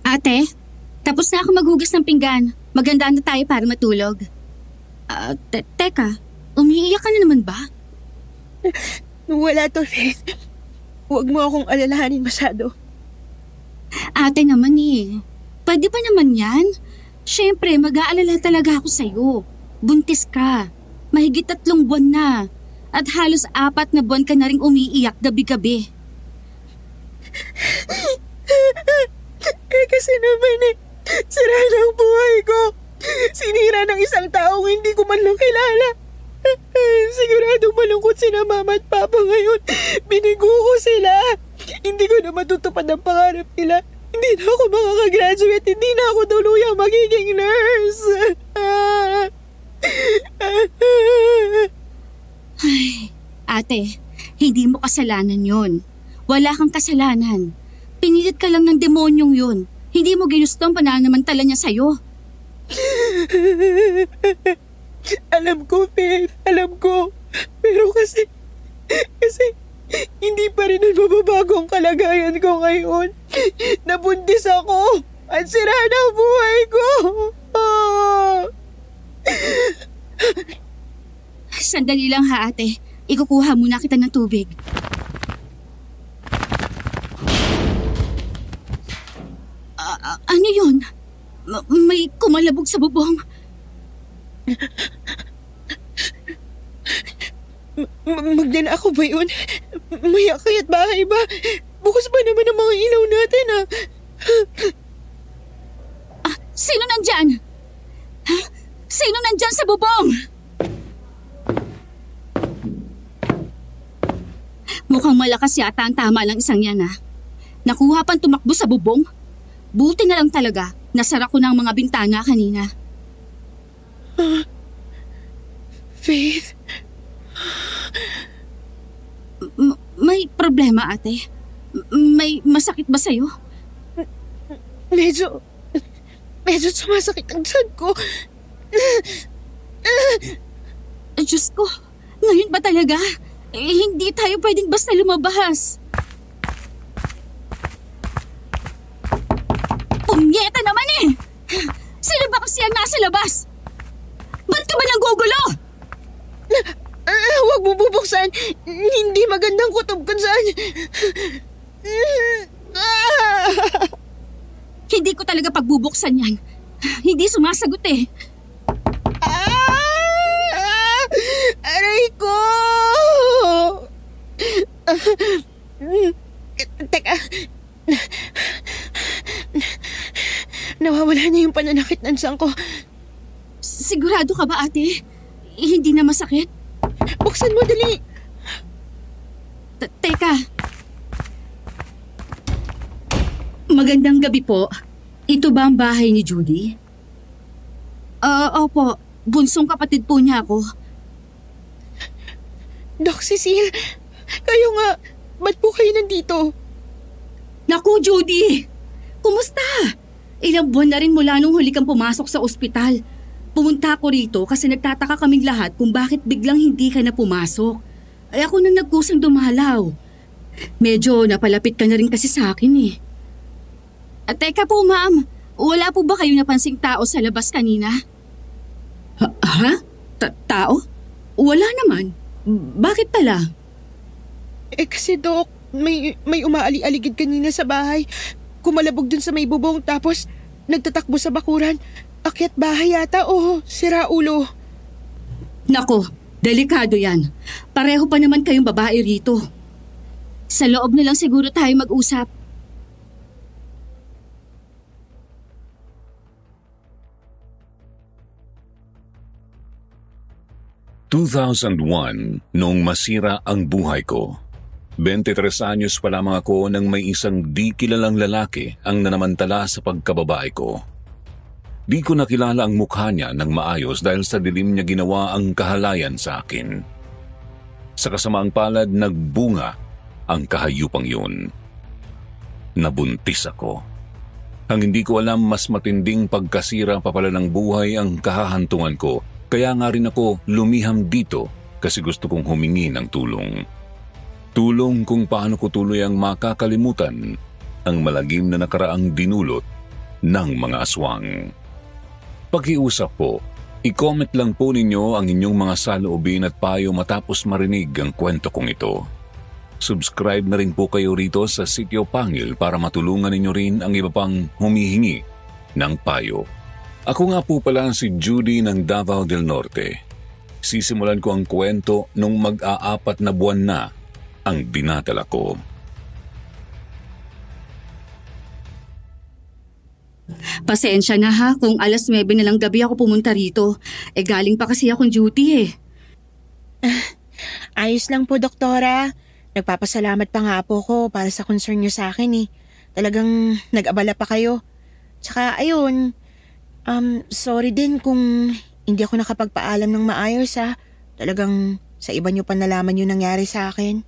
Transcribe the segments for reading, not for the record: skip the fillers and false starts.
Ate, tapos na ako maghugas ng pinggan. Maganda na tayo para matulog. Teka, umiiyak ka na naman ba? Wala to, Faith. Huwag mo akong alalahanin masyado. Ate naman eh. Pwede pa naman yan. Siyempre, mag-aalala talaga ako sa'yo. Buntis ka. Mahigit 3 buwan na. At halos 4 na buwan ka na rin umiiyak gabi-gabi. Kasi naman sira na ang buhay ko. Sinira ng isang taong hindi ko man lang kilala. Siguradong malungkot sina mama at papa ngayon. Binigo ko sila. Hindi ko na matutupad ang pangarap nila. Hindi na ako makakagraduate. Hindi na ako tuluyang magiging nurse. Ay, ate, hindi mo kasalanan yon. Wala kang kasalanan. Pinilit ka lang ng demonyong yun. Hindi mo ginusto ang pananamantala niya sa'yo. Alam ko, Faith. Alam ko. Pero kasi hindi pa rin nagbabago ang kalagayan ko ngayon. Nabuntis ako at sira na ang buhay ko. Sandali lang ha, ate. Ikukuha muna kita ng tubig. Ano yun? May kumalabog sa bubong. Magdala ako ba yun? May akay at bahay ba? Bukas pa naman ang mga ilaw natin Sino nandyan? Sino nandyan sa bubong? Mukhang malakas yata ang tama lang isang yan Nakuha pang tumakbo sa bubong. Buti na lang talaga, nasara ko ng mga bintana kanina. Faith? May problema, ate? May masakit ba sa'yo? Medyo sumasakit ang tiyan ko. Diyos ko, ngayon ba talaga? Hindi tayo pwedeng basta lumabas. Punyeta naman Sino ba kasi ang nasa labas? Ba't ka ba nagugulo? Huwag mo bubuksan. Hindi magandang kutob kung saan. Hindi ko talaga pagbubuksan yan. Hindi sumasagot Aray ko! Teka. Nawawala na yung pananakit ng tiyan ko. Sigurado ka ba, ate? Hindi na masakit? Buksan mo, dali! Teka. Magandang gabi po. Ito ba ang bahay ni Judy? Opo. Bunsong kapatid po niya ako. Doc Cecile, kayo nga. Ba't po kayo nandito? Naku, Judy! Kumusta? Ilang buwan na rin mula nung huli kang pumasok sa ospital. Pumunta ako rito kasi nagtataka kaming lahat kung bakit biglang hindi ka na pumasok. Ay ako nang nagkusang dumalaw. Medyo napalapit ka na rin kasi sa akin At teka po, ma'am. Wala po ba kayong napansing tao sa labas kanina? Ha? Tao? Wala naman. Bakit pala? Kasi Doc, may umaali-aligid kanina sa bahay. Kumalabog dun sa may bubong tapos nagtatakbo sa bakuran. Akyat bahay yata o sira ulo. Nako, delikado yan. Pareho pa naman kayong babae rito. Sa loob na lang siguro tayo mag-usap. ...2001 noong masira ang buhay ko. 23 anyos pa lamang ako nang may isang di kilalang lalaki ang nanamantala sa pagkababae ko. Di ko nakilala ang mukha niya ng maayos dahil sa dilim niya ginawa ang kahalayan sa akin. Sa kasamaang palad, nagbunga ang kahayupang yun. Nabuntis ako. Ang hindi ko alam, mas matinding pagkasira pa pala ng buhay ang kahahantungan ko Kaya nga rin ako lumiham dito kasi gusto kong humingi ng tulong. Tulong kung paano ko tuluyang makakalimutan ang malagim na nakaraang dinulot ng mga aswang. Pakiusap po, i-comment lang po ninyo ang inyong mga saloobin at payo matapos marinig ang kwento kong ito. Subscribe na rin po kayo rito sa Sitio Pangil para matulungan ninyo rin ang iba pang humihingi ng payo. Ako nga po pala si Judy ng Davao del Norte. Sisimulan ko ang kwento nung mag-aapat na buwan na ang dinadala ko. Pasensya na ha kung alas 9 na lang gabi ako pumunta rito. Galing pa kasi akong duty Ayos lang po, doktora. Nagpapasalamat pa nga po ko para sa concern niyo sa akin Talagang nag-abala pa kayo. Tsaka ayun, sorry din kung hindi ako nakapagpaalam ng maayos Talagang sa iba niyo pa nalaman yung nangyari sa akin.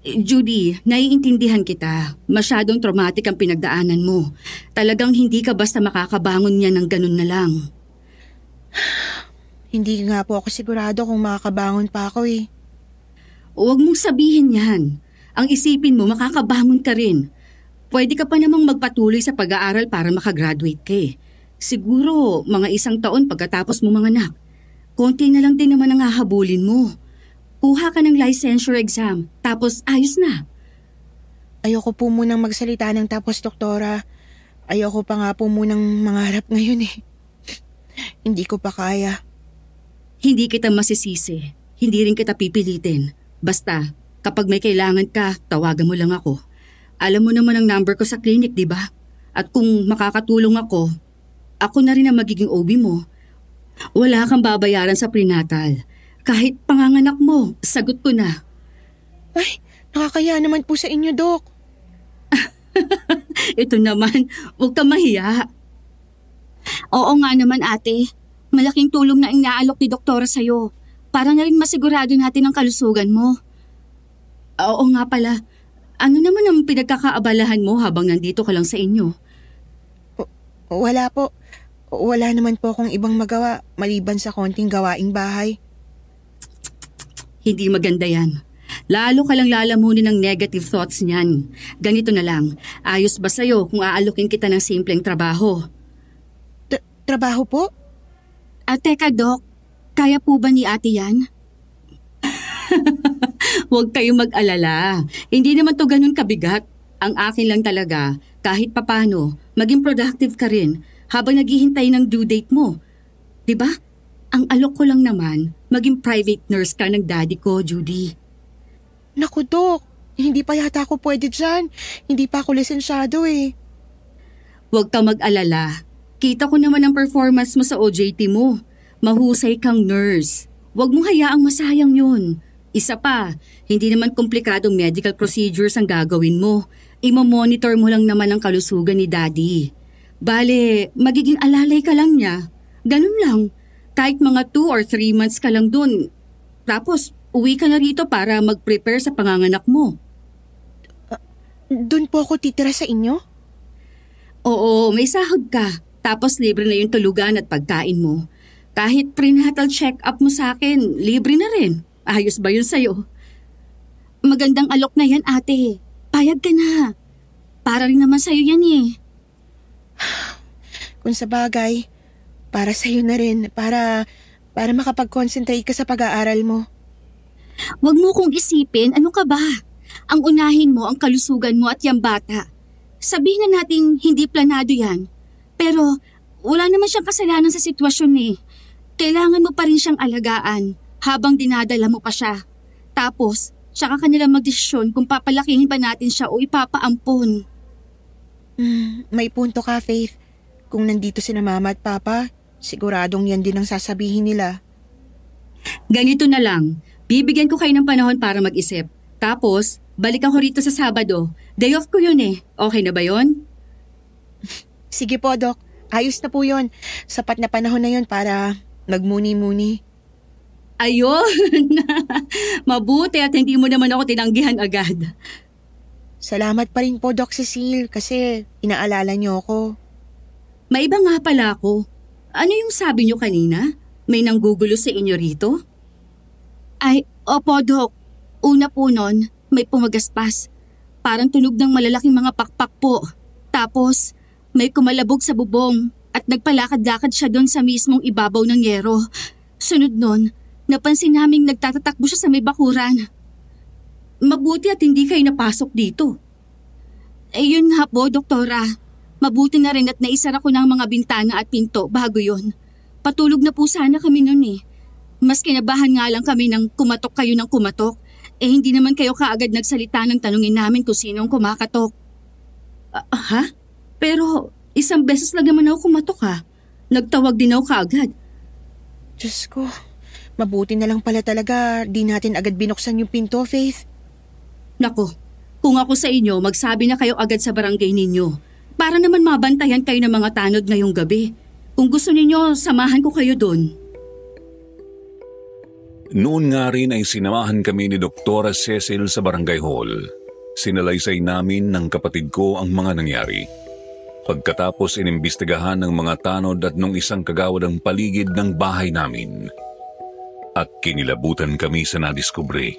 Judy, naiintindihan kita. Masyadong traumatic ang pinagdaanan mo. Talagang hindi ka basta makakabangon niya ng ganun na lang. Hindi nga po ako sigurado kung makakabangon pa ako Huwag mong sabihin yan. Ang isipin mo, makakabangon ka rin. Pwede ka pa namang magpatuloy sa pag-aaral para makagraduate ka Siguro, mga 1 taon pagkatapos mo manganak. Konti na lang din naman ang hahabulin mo. Kuha ka ng licensure exam, tapos ayos na. Ayoko po munang magsalita ng tapos, doktora. Ayoko pa nga po munang mangarap ngayon Hindi ko pa kaya. Hindi kita masisisi. Hindi rin kita pipilitin. Basta, kapag may kailangan ka, tawagan mo lang ako. Alam mo naman ang number ko sa clinic, di ba? At kung makakatulong ako na rin ang magiging OB mo. Wala kang babayaran sa prenatal. Kahit panganganak mo, sagot ko na. Ay, nakakaya naman po sa inyo, Dok. Ito naman, huwag ka mahiya. Oo nga naman ate, malaking tulong na inaalok ni doktora sa'yo. Para na rin masigurado natin ang kalusugan mo. Oo nga pala, ano naman ang pinagkakaabalahan mo habang nandito ka lang sa inyo? Wala po. Wala naman po akong ibang magawa maliban sa konting gawaing bahay. Hindi maganda yan. Lalo ka lang lalamunin ng negative thoughts niyan. Ganito na lang, ayos ba sa'yo kung aalokin kita ng simpleng trabaho? Trabaho po? Teka Dok, kaya po ba ni ate yan? Huwag kayong mag-alala. Hindi naman to ganun kabigat. Ang akin lang talaga, kahit papano, maging productive ka rin habang naghihintay ng due date mo. Diba? Ang alok ko lang naman, maging private nurse ka ng daddy ko, Judy. Naku, Dok. Hindi pa yata ako pwede dyan. Hindi pa ako lisensyado Huwag ka mag-alala. Kita ko naman ang performance mo sa OJT mo. Mahusay kang nurse. Huwag mong hayaang masayang yun. Isa pa, hindi naman komplikadong medical procedures ang gagawin mo. Imo-monitor mo lang naman ang kalusugan ni Daddy. Bale, magiging alalay ka lang niya. Ganun lang. Kahit mga 2 or 3 months ka lang dun. Tapos, uwi ka na rito para mag-prepare sa panganganak mo. Dun po ako titira sa inyo? Oo, may sahod ka. Tapos libre na yung tulugan at pagkain mo. Kahit prenatal check-up mo sa akin, libre na rin. Ayos ba yun sa'yo? Magandang alok na yan, ate. Payag ka na. Para rin naman sa'yo yan Kung sa bagay, para sa'yo na rin. Para makapag-concentrate ka sa pag-aaral mo. Huwag mo kong isipin, ano ka ba? Ang unahin mo ang kalusugan mo at yung bata. Sabihin na natin hindi planado yan. Pero wala naman siyang kasalanan sa sitwasyon Kailangan mo pa rin siyang alagaan habang dinadala mo pa siya. Tapos, tsaka kanila magdesisyon kung papalakihin pa natin siya o ipapaampon. May punto ka, Faith. Kung nandito si Mama at Papa, siguradong yan din ang sasabihin nila. Ganito na lang. Bibigyan ko kayo ng panahon para mag-isip. Tapos, balik ako rito sa Sabado. Day off ko yun Okay na ba yun? Sige po, Doc. Ayos na po yun. Sapat na panahon na yun para magmuni-muni. Ayun! Mabuti at hindi mo naman ako tinanggihan agad. Salamat pa rin po, Doc Cecile, kasi inaalala niyo ako. May iba nga pala ako. Ano yung sabi niyo kanina? May nanggugulo sa inyo rito? Ay, opo, Dok. Una po nun, may pumagaspas. Parang tunog ng malalaking mga pakpak po. Tapos, may kumalabog sa bubong at nagpalakad-lakad siya doon sa mismong ibabaw ng yero. Sunod nun, napansin naming nagtatatakbo siya sa may bakuran. Mabuti at hindi kayo napasok dito. Yun nga po, Doktora. Mabuti na rin at naisara ko ng mga bintana at pinto bago yun. Patulog na po sana kami nun eh. Mas kinabahan nga lang kami nang kumatok kayo ng kumatok. Hindi naman kayo kaagad nagsalita nang tanungin namin kung sinong kumakatok. Ha? Pero isang beses lang naman ako kumatok ha. Nagtawag din ako kaagad. Diyos ko, mabuti na lang pala talaga di natin agad binuksan yung pinto, Faith. Nako, kung ako sa inyo, magsabi na kayo agad sa barangay ninyo. Para naman mabantayan kayo ng mga tanod ngayong gabi. Kung gusto ninyo, samahan ko kayo doon. Noon nga rin ay sinamahan kami ni Dr. Cecil sa barangay hall. Sinalaysay namin ng kapatid ko ang mga nangyari. Pagkatapos inimbestigahan ng mga tanod at nung isang kagawad ang paligid ng bahay namin. At kinilabutan kami sa nadiskubre.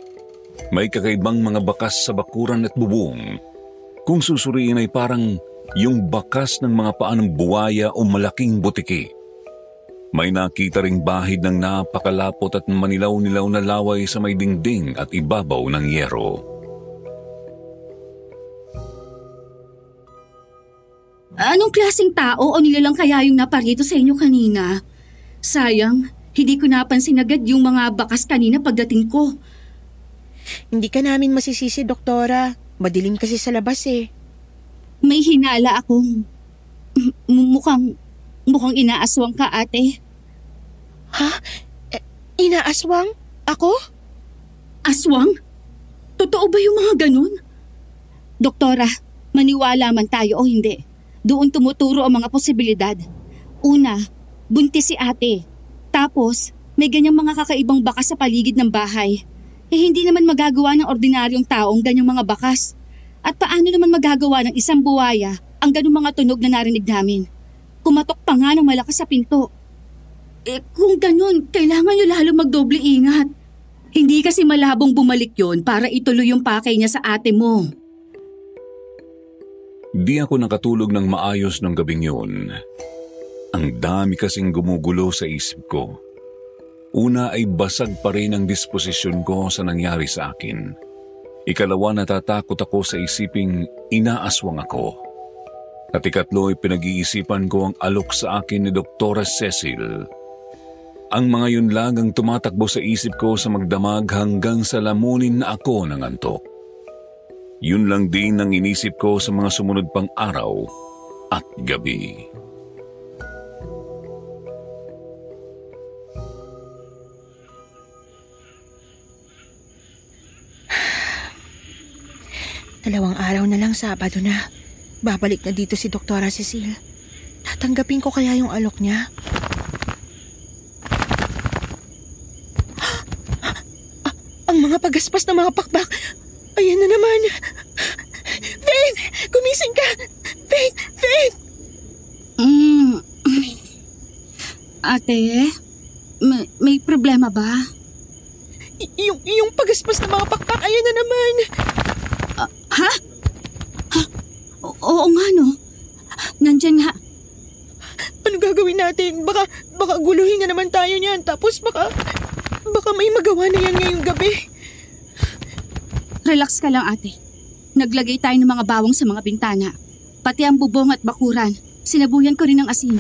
May kakaibang mga bakas sa bakuran at bubong. Kung susuriin ay parang yung bakas ng mga paa ng buwaya o malaking butiki. May nakita ring bahid ng napakalapot at manilaw-nilaw na laway sa may dingding at ibabaw ng yero. Anong klaseng tao o nilalang kaya yung naparito sa inyo kanina? Sayang, hindi ko napansin agad yung mga bakas kanina pagdating ko. Hindi ka namin masisisi, Doktora. Madilim kasi sa labas eh. May hinala akong mukhang inaaswang ka, ate. Ha? Inaaswang? Ako? Aswang? Totoo ba yung mga ganun? Doktora, maniwala man tayo o hindi, doon tumuturo ang mga posibilidad. Una, buntis si ate. Tapos, may ganyang mga kakaibang bakas sa paligid ng bahay. Hindi naman magagawa ng ordinaryong taong ganyang mga bakas. At paano naman magagawa ng isang buwaya ang ganyang mga tunog na narinig namin? Kumatok pa nga ng malakas sa pinto. Kung ganun, kailangan nyo lalo magdoble ingat. Hindi kasi malabong bumalik yon para ituloy yung pakay niya sa ate mo. Di ako nakatulog ng maayos ng gabing yun. Ang dami kasing gumugulo sa isip ko. Una ay basag pa rin ang disposisyon ko sa nangyari sa akin. Ikalawa, natatakot ako sa isiping inaaswang ako. At ikatlo ay pinag-iisipan ko ang alok sa akin ni Dr. Cecil. Ang mga yun lang ang tumatakbo sa isip ko sa magdamag hanggang sa lamunin na ako ng antok. Yun lang din ang inisip ko sa mga sumunod pang araw at gabi. Dalawang araw na lang, Sabado na. Babalik na dito si Dr. Cecil. Tatanggapin ko kaya yung alok niya? Ang mga pagaspas na mga pakbak. Ayan na naman. Faith! Gumising ka! Faith! Faith! Ate, may problema ba? Yung pagaspas na mga pakpak, ayan na naman. Ha? Oo nga no. Nandyan nga. Ano gagawin natin? Baka guluhin na naman tayo niyan. Tapos baka may magawa na yan ngayong gabi. Relax ka lang, ate. Naglagay tayo ng mga bawang sa mga bintana. Pati ang bubong at bakuran. Sinabuyan ko rin ng asin.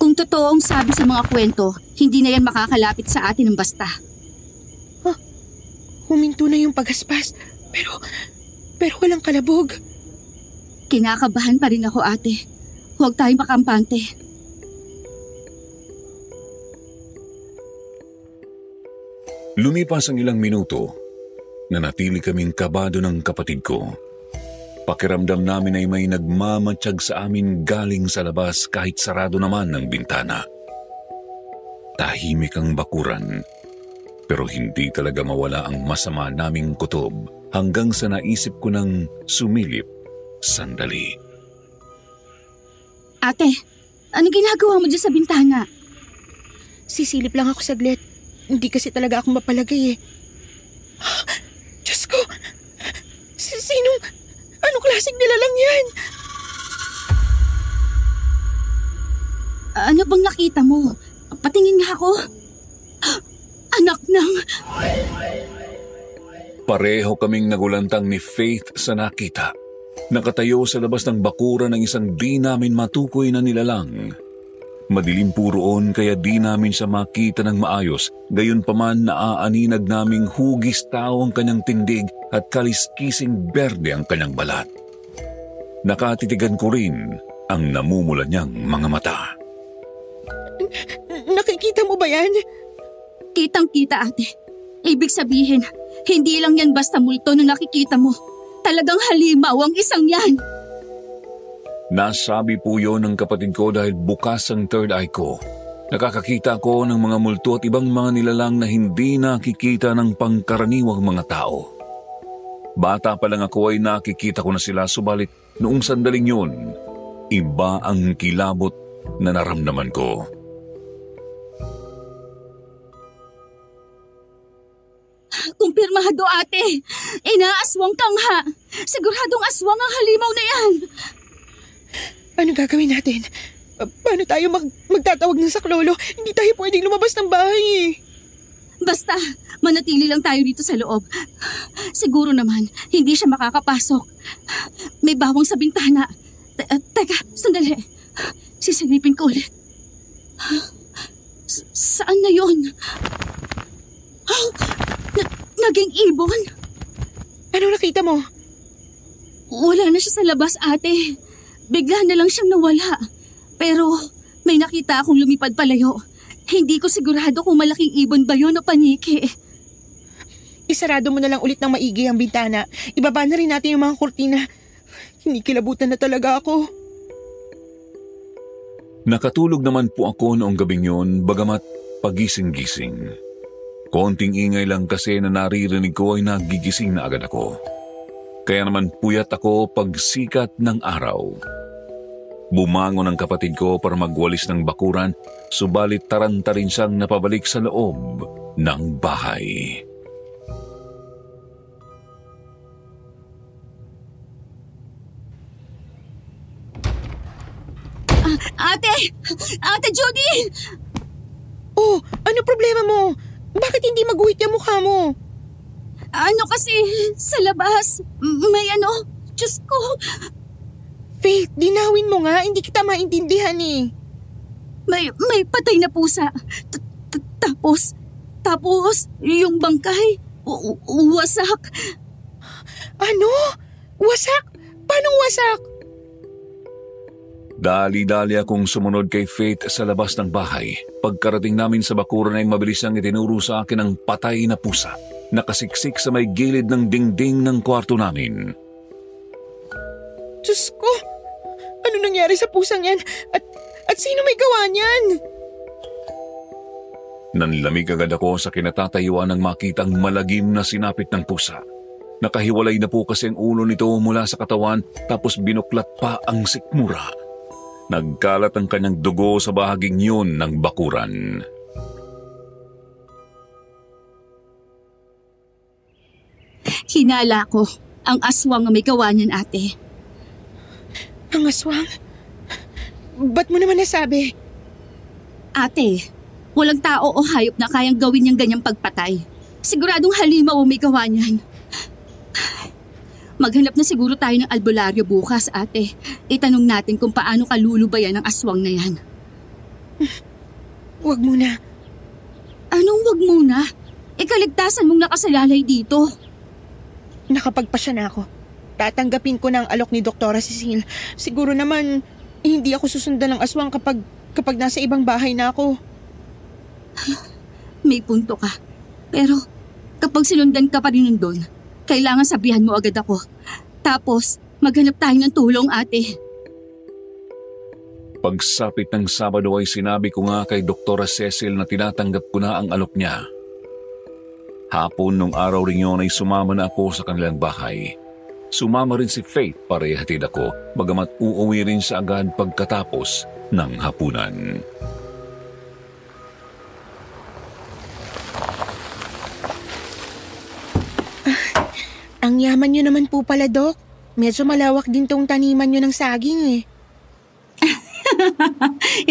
Kung totoo ang sabi sa mga kwento, hindi na yan makakalapit sa atin ng basta. Huminto na yung pagaspas. Pero walang kalabog. Kinakabahan pa rin ako, ate. Huwag tayong makampante. Lumipas ang ilang minuto, nanatili kaming kabado ng kapatid ko. Pakiramdam namin ay may nagmamatsyag sa amin galing sa labas kahit sarado naman ng bintana. Tahimik ang bakuran, pero hindi talaga mawala ang masama naming kutob hanggang sa naisip ko ng sumilip sandali. Ate, ano ginagawa mo dyan sa bintana? Sisilip lang ako saglit. Hindi kasi talaga ako mapalagay eh. Diyos ko! Anong klaseng nilalang yan? Ano bang nakita mo? Patingin nga ako. Anak ng... Pareho kaming nagulantang ni Faith sa nakita. Nakatayo sa labas ng bakuran ng isang di namin matukoy na nilalang. Madilim po roon kaya di namin siya makita ng maayos. Gayunpaman naaaninag naming hugis tao ang kanyang tindig at kaliskising berde ang kanyang balat. Nakatitigan ko rin ang namumula niyang mga mata. Nakikita mo ba yan? Kitang-kita, ate. Ibig sabihin, hindi lang yan basta multo na nakikita mo. Talagang halimaw ang isang yan. Nasabi po yon ng kapatid ko dahil bukas ang third eye ko. Nakakakita ko ng mga multo at ibang mga nilalang na hindi nakikita ng pangkaraniwang mga tao. Bata pa lang ako ay nakikita ko na sila, subalit noong sandaling yun, iba ang kilabot na naramdaman ko. Kumpirmado, ate. Inaaswang kang ha. Siguradong aswang ang halimaw na yan. Anong gagawin natin? Paano tayo magtatawag ng saklolo? Hindi tayo pwedeng lumabas ng bahay eh. Basta, manatili lang tayo dito sa loob. Siguro naman, hindi siya makakapasok. May bawang sa bintana. Teka, sandali. Sisilipin ko ulit. Saan na yun? Naging ibon. Ano nakita mo? Wala na siya sa labas, ate. Bigla na lang siyang nawala. Pero may nakita akong lumipad palayo. Hindi ko sigurado kung malaking ibon ba yun o paniki. Isarado mo na lang ulit ng maigi ang bintana. Ibaba na rin natin yung mga kurtina. Kinikilabutan na talaga ako. Nakatulog naman po ako noong gabing yun, bagamat pagising-gising. Konting ingay lang kasi na naririnig ko ay nagigising na agad ako. Kaya naman puyat ako pagsikat ng araw. Bumangon ang kapatid ko para magwalis ng bakuran, subalit taranta rin siyang napabalik sa loob ng bahay. Ate! Ate Judy! Oh, ano problema mo? Bakit hindi maguhit yung mukha mo? Ano kasi, sa labas, may ano, Diyos ko. Faith, dinawin mo nga, hindi kita maintindihan eh. May patay na pusa. Tapos, yung bangkay, wasak. Ano? Wasak? Paano wasak? Dali-dali akong sumunod kay Faith sa labas ng bahay. Pagkarating namin sa bakuran ay mabilis ang itinuro sa akin ang patay na pusa. Nakasiksik sa may gilid ng dingding ng kwarto namin. Diyos ko! Ano nangyari sa pusang yan? At sino may gawa niyan? Nanlamig agad ako sa kinatatayuan ng makitang malagim na sinapit ng pusa. Nakahiwalay na po kasi ang ulo nito mula sa katawan tapos binuklat pa ang sikmura. Nagkalat ang kanyang dugo sa bahaging yun ng bakuran. Hinala ko ang aswang na may gawa niyan, ate. Ang aswang? Ba't mo naman nasabi? Ate, walang tao o hayop na kayang gawin niyang ganyang pagpatay. Siguradong halimaw o may gawa niyan. Maghanap na siguro tayo ng albularyo bukas, ate. Itanong natin kung paano kalulubayan ang aswang na yan. Huwag muna. Anong wag muna? Ikaligtasan mong nakasalalay dito. Nakapagpasya na ako. Tatanggapin ko na ang alok ni Doktora Cecile. Siguro naman, hindi ako susundan ng aswang kapag nasa ibang bahay na ako. May punto ka. Pero kapag sinundan ka pa rin nandun, kailangan sabihan mo agad ako. Tapos, maghanap tayo ng tulong, ate. Pagsapit ng Sabado ay sinabi ko nga kay Doktora Cecil na tinatanggap ko na ang alok niya. Hapon nung araw rin yun ay sumama na ako sa kanilang bahay. Sumama rin si Faith para ihatid ako, bagamat uuwi rin siya agad pagkatapos ng hapunan. Ang yaman nyo naman po pala, Dok. Medyo malawak din tong taniman nyo ng saging eh.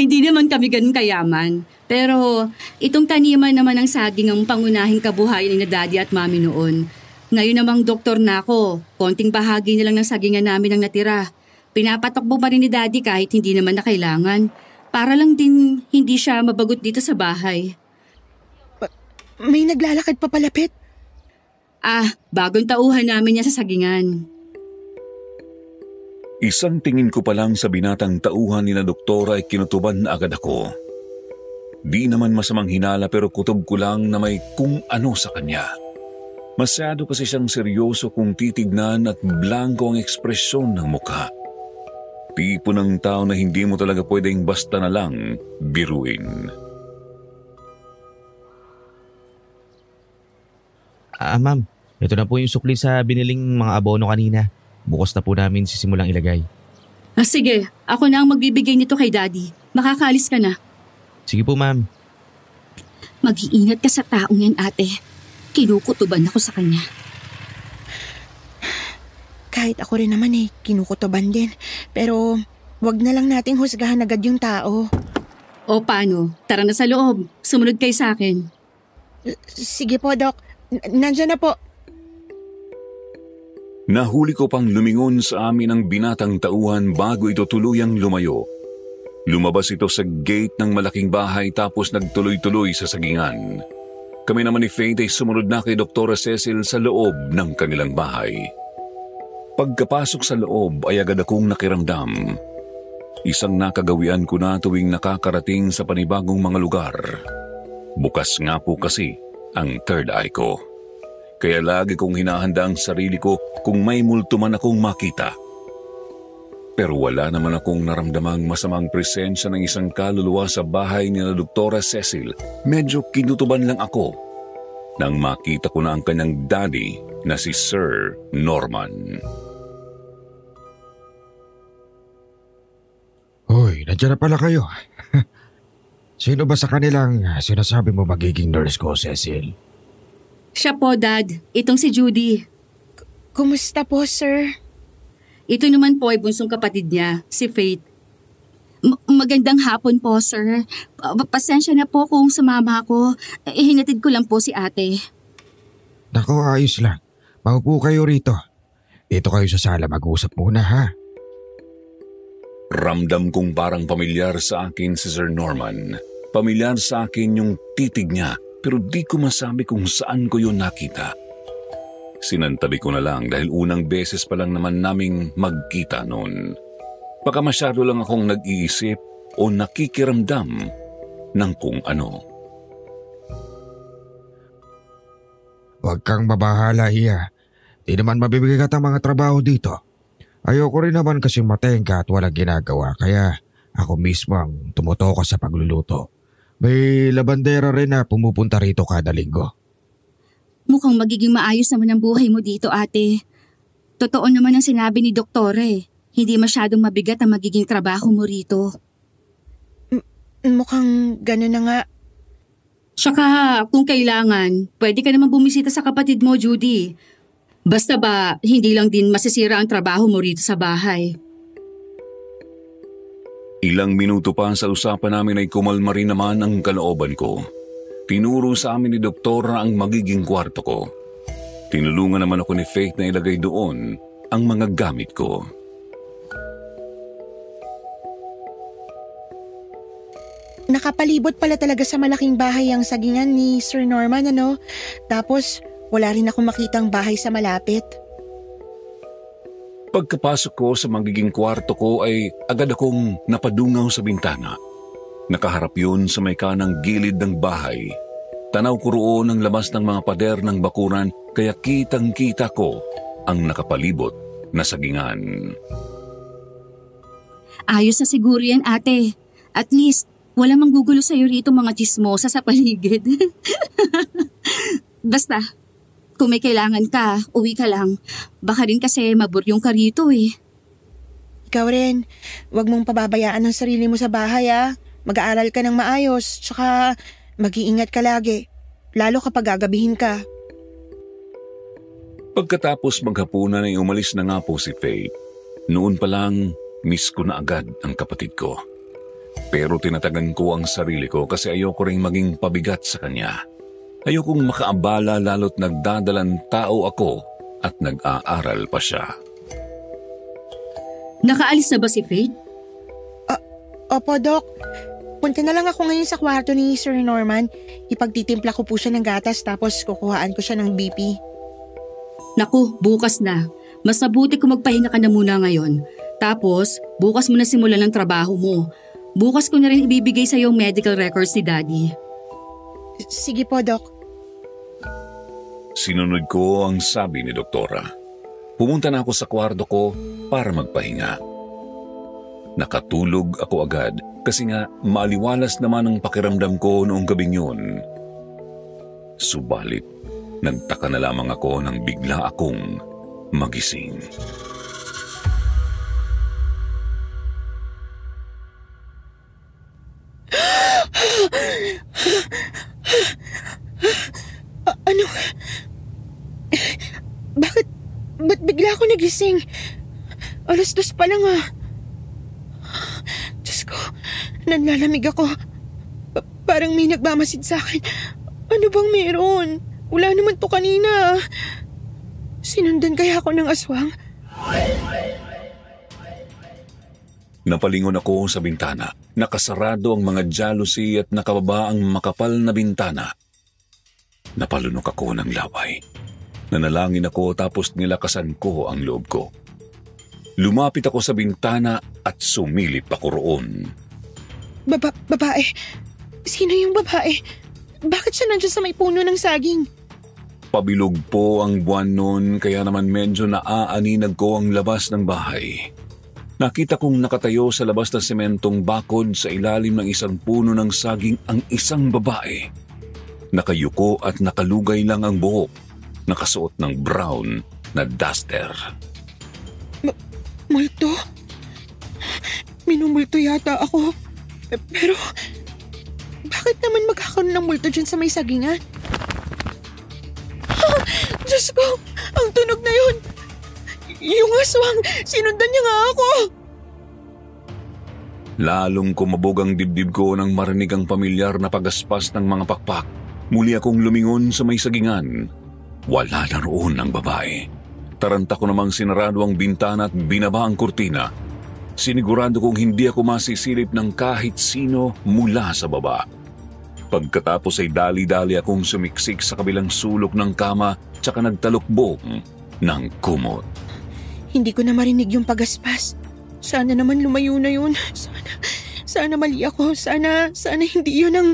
Hindi naman kami ganun kayaman. Pero itong taniman naman ng saging ang pangunahing kabuhayan ni na Daddy at Mami noon. Ngayon namang doktor na ako, konting bahagi na lang ng sagingan namin ang natira. Pinapatakbo pa rin ni Daddy kahit hindi naman na kailangan. Para lang din hindi siya mabagot dito sa bahay. May naglalakad pa palapit. Bagong tauhan namin niya sa sagingan. Isang tingin ko pa lang sa binatang tauhan ni na doktora ay kinutuban na agad ako. Di naman masamang hinala pero kutob ko lang na may kung ano sa kanya. Masyado kasi siyang seryoso kung titignan at blanko ang ekspresyon ng mukha. Tipo ng tao na hindi mo talaga pwedeng basta na lang biruin. Ma'am, ito na po yung sukli sa biniling mga abono kanina. Bukas na po namin sisimulang ilagay. Sige, ako na ang magbibigay nito kay Daddy. Makakaalis ka na. Sige po, ma'am. Mag-iingat ka sa taong yan, ate. Kinukutuban ako sa kanya. Kahit ako rin naman kinukutuban din. Pero wag na lang nating husgahan agad yung tao. O paano? Tara na sa loob. Sumunod kayo sa akin. Sige po, Dok. Nandiyan na po. Nahuli ko pang lumingon sa amin ang binatang tauhan bago ito tuluyang lumayo. Lumabas ito sa gate ng malaking bahay tapos nagtuloy-tuloy sa sagingan. Kami naman ni Faith ay sumunod na kay Dr. Cecil sa loob ng kanilang bahay. Pagkapasok sa loob ay agad akong nakiramdam. Isang nakagawian ko na tuwing nakakarating sa panibagong mga lugar. Bukas nga po kasi ang third eye ko. Kaya lagi kong hinahanda ang sarili ko kung may multo man akong makita. Pero wala naman akong naramdamang masamang presensya ng isang kaluluwa sa bahay ni na Dr. Cecil. Medyo kinutuban lang ako nang makita ko na ang kanyang daddy na si Sir Norman. Hoy, nandiyan na pala kayo. Sino ba sa kanilang sinasabi mo magiging nurse ko, Cecil? Siya po, Dad. Itong si Judy. Kumusta po, sir? Ito naman po ay bunsong kapatid niya, si Faith. Magandang hapon po, sir. Pasensya na po kung sumama ako. Hinatid ko lang po si ate. Nako, ayos lang. Maupo kayo rito. Dito kayo sa sala mag-usap muna, ha? Ramdam kong parang pamilyar sa akin si Sir Norman. Pamilyar sa akin yung titig niya. Pero di ko masabi kung saan ko yun nakita. Sinantabi ko na lang dahil unang beses pa lang naman naming magkita noon. Baka masyado lang akong nag-iisip o nakikiramdam ng kung ano. Huwag kang mabahala, Iya. Di naman mabibigat ang mga trabaho dito. Ayoko rin naman kasing matengka at walang ginagawa kaya ako mismo ang tumutuko sa pagluluto. May labandera rin na pumupunta rito kada linggo. Mukhang magiging maayos naman ang buhay mo dito, ate. Totoo naman ang sinabi ni Doktore. Hindi masyadong mabigat ang magiging trabaho mo rito. Mukhang gano'n na nga. Tsaka kung kailangan, pwede ka naman bumisita sa kapatid mo, Judy. Basta ba, hindi lang din masisira ang trabaho mo rito sa bahay. Ilang minuto pa sa usapan namin ay kumalma rin naman ang kalooban ko. Tinuro sa amin ni Doktora ang magiging kwarto ko. Tinulungan naman ako ni Faith na ilagay doon ang mga gamit ko. Nakapalibot pala talaga sa malaking bahay ang sagingan ni Sir Norman, ano? Tapos wala rin akong makitang bahay sa malapit. Pagkapasok ko sa magiging kwarto ko ay agad akong napadungaw sa bintana. Nakaharap yun sa may kanang gilid ng bahay. Tanaw ko roon ang labas ng mga pader ng bakuran kaya kitang-kita ko ang nakapalibot na sagingan. Ayos na siguro yan, ate. At least, wala manggugulo sa'yo rito mga chismosa sa paligid. Basta, kung may kailangan ka, uwi ka lang. Baka rin kasi maburyong ka rito eh. Ikaw rin, wag mong pababayaan ang sarili mo sa bahay Mag-aaral ka ng maayos, tsaka mag-iingat ka lagi. Lalo kapag gagabihin ka. Pagkatapos maghapunan ay umalis na nga po si Faye. Noon pa lang, miss ko na agad ang kapatid ko. Pero tinatagan ko ang sarili ko kasi ayoko ring maging pabigat sa kanya. Ayokong makaabala lalo't nagdadalang tao ako at nag-aaral pa siya. Nakaalis na ba si Faith? Opo, Dok. Punta na lang ako ngayon sa kwarto ni Sir Norman. Ipagtitimpla ko po siya ng gatas tapos kukuhaan ko siya ng BP. Naku, bukas na. Mas mabuti kung magpahinga ka na muna ngayon. Tapos, bukas mo na simulan ang trabaho mo. Bukas ko na rin ibibigay sa yung medical records ni Daddy. Sige po, Dok. Sinunod ko ang sabi ni Doktora. Pumunta na ako sa kwarto ko para magpahinga. Nakatulog ako agad kasi nga maliwalas naman ang pakiramdam ko noong gabing yun. Subalit, nagtaka na lamang ako nang bigla akong magising. Ano? Ba't bigla ako nagising? 2:00 pa lang ah. Diyos ko, nanlalamig ako. Parang may nagmamasid sa akin. Ano bang meron? Wala naman to kanina. Sinundan kaya ako ng aswang? Napalingon ako sa bintana. Nakasarado ang mga jalousie at nakababa ang makapal na bintana. Napalunok ako ng laway. Nanalangin ako tapos nilakasan ko ang loob ko. Lumapit ako sa bintana at sumilip ako roon. Babae? Sino yung babae? Bakit siya nandiyan sa may puno ng saging? Pabilog po ang buwan noon kaya naman medyo naaaninag ko ang labas ng bahay. Nakita kong nakatayo sa labas ng sementong bakod sa ilalim ng isang puno ng saging ang isang babae. Nakayuko at nakalugay lang ang buhok, nakasuot ng brown na duster. Multo? Minumulto yata ako. Pero, bakit naman magkakaroon ng multo dyan sa may sagingan? Diyos ko, ang tunog na yun! Yung aswang, sinundan niya nga ako! Lalong kumabog ang dibdib ko nang marinig ang pamilyar na pagaspas ng mga pakpak. Muli akong lumingon sa may sagingan. Wala na roon ang babae. Taranta ko namang sinarado ang bintana at binaba ang kurtina. Sinigurado kong hindi ako masisilip ng kahit sino mula sa baba. Pagkatapos ay dali-dali akong sumiksik sa kabilang sulok ng kama tsaka nagtalukbong ng kumot. Hindi ko na marinig yung pagaspas. Sana naman lumayo na yun. Sana mali ako. Sana hindi yun ang...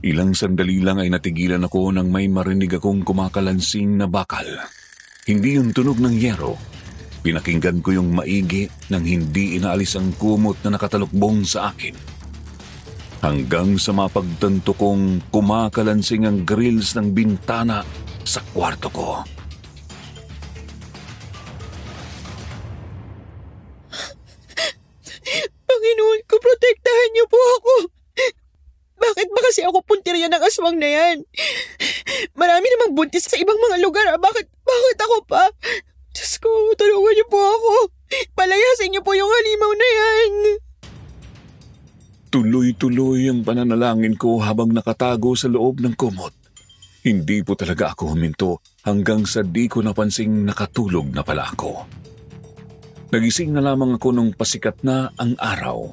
Ilang sandali lang ay natigilan ako nang may marinig akong kumakalansing na bakal. Hindi yung tunog ng yero. Pinakinggan ko yung maigi nang hindi inaalis ang kumot na nakatalukbong sa akin. Hanggang sa mapagtanto kong kumakalansing ang grills ng bintana sa kwarto ko. Panginoon ko, protektahan niyo po ako. Bakit ba kasi ako puntirya ng aswang na yan? Marami namang buntis sa ibang mga lugar. Bakit ako pa? Diyos ko, tulungan niyo po ako. Palayasin niyo po yung halimaw na yan. Tuloy-tuloy ang pananalangin ko habang nakatago sa loob ng kumot. Hindi po talaga ako huminto hanggang sa di ko napansing nakatulog na pala ako. Nagising na lamang ako nung pasikat na ang araw.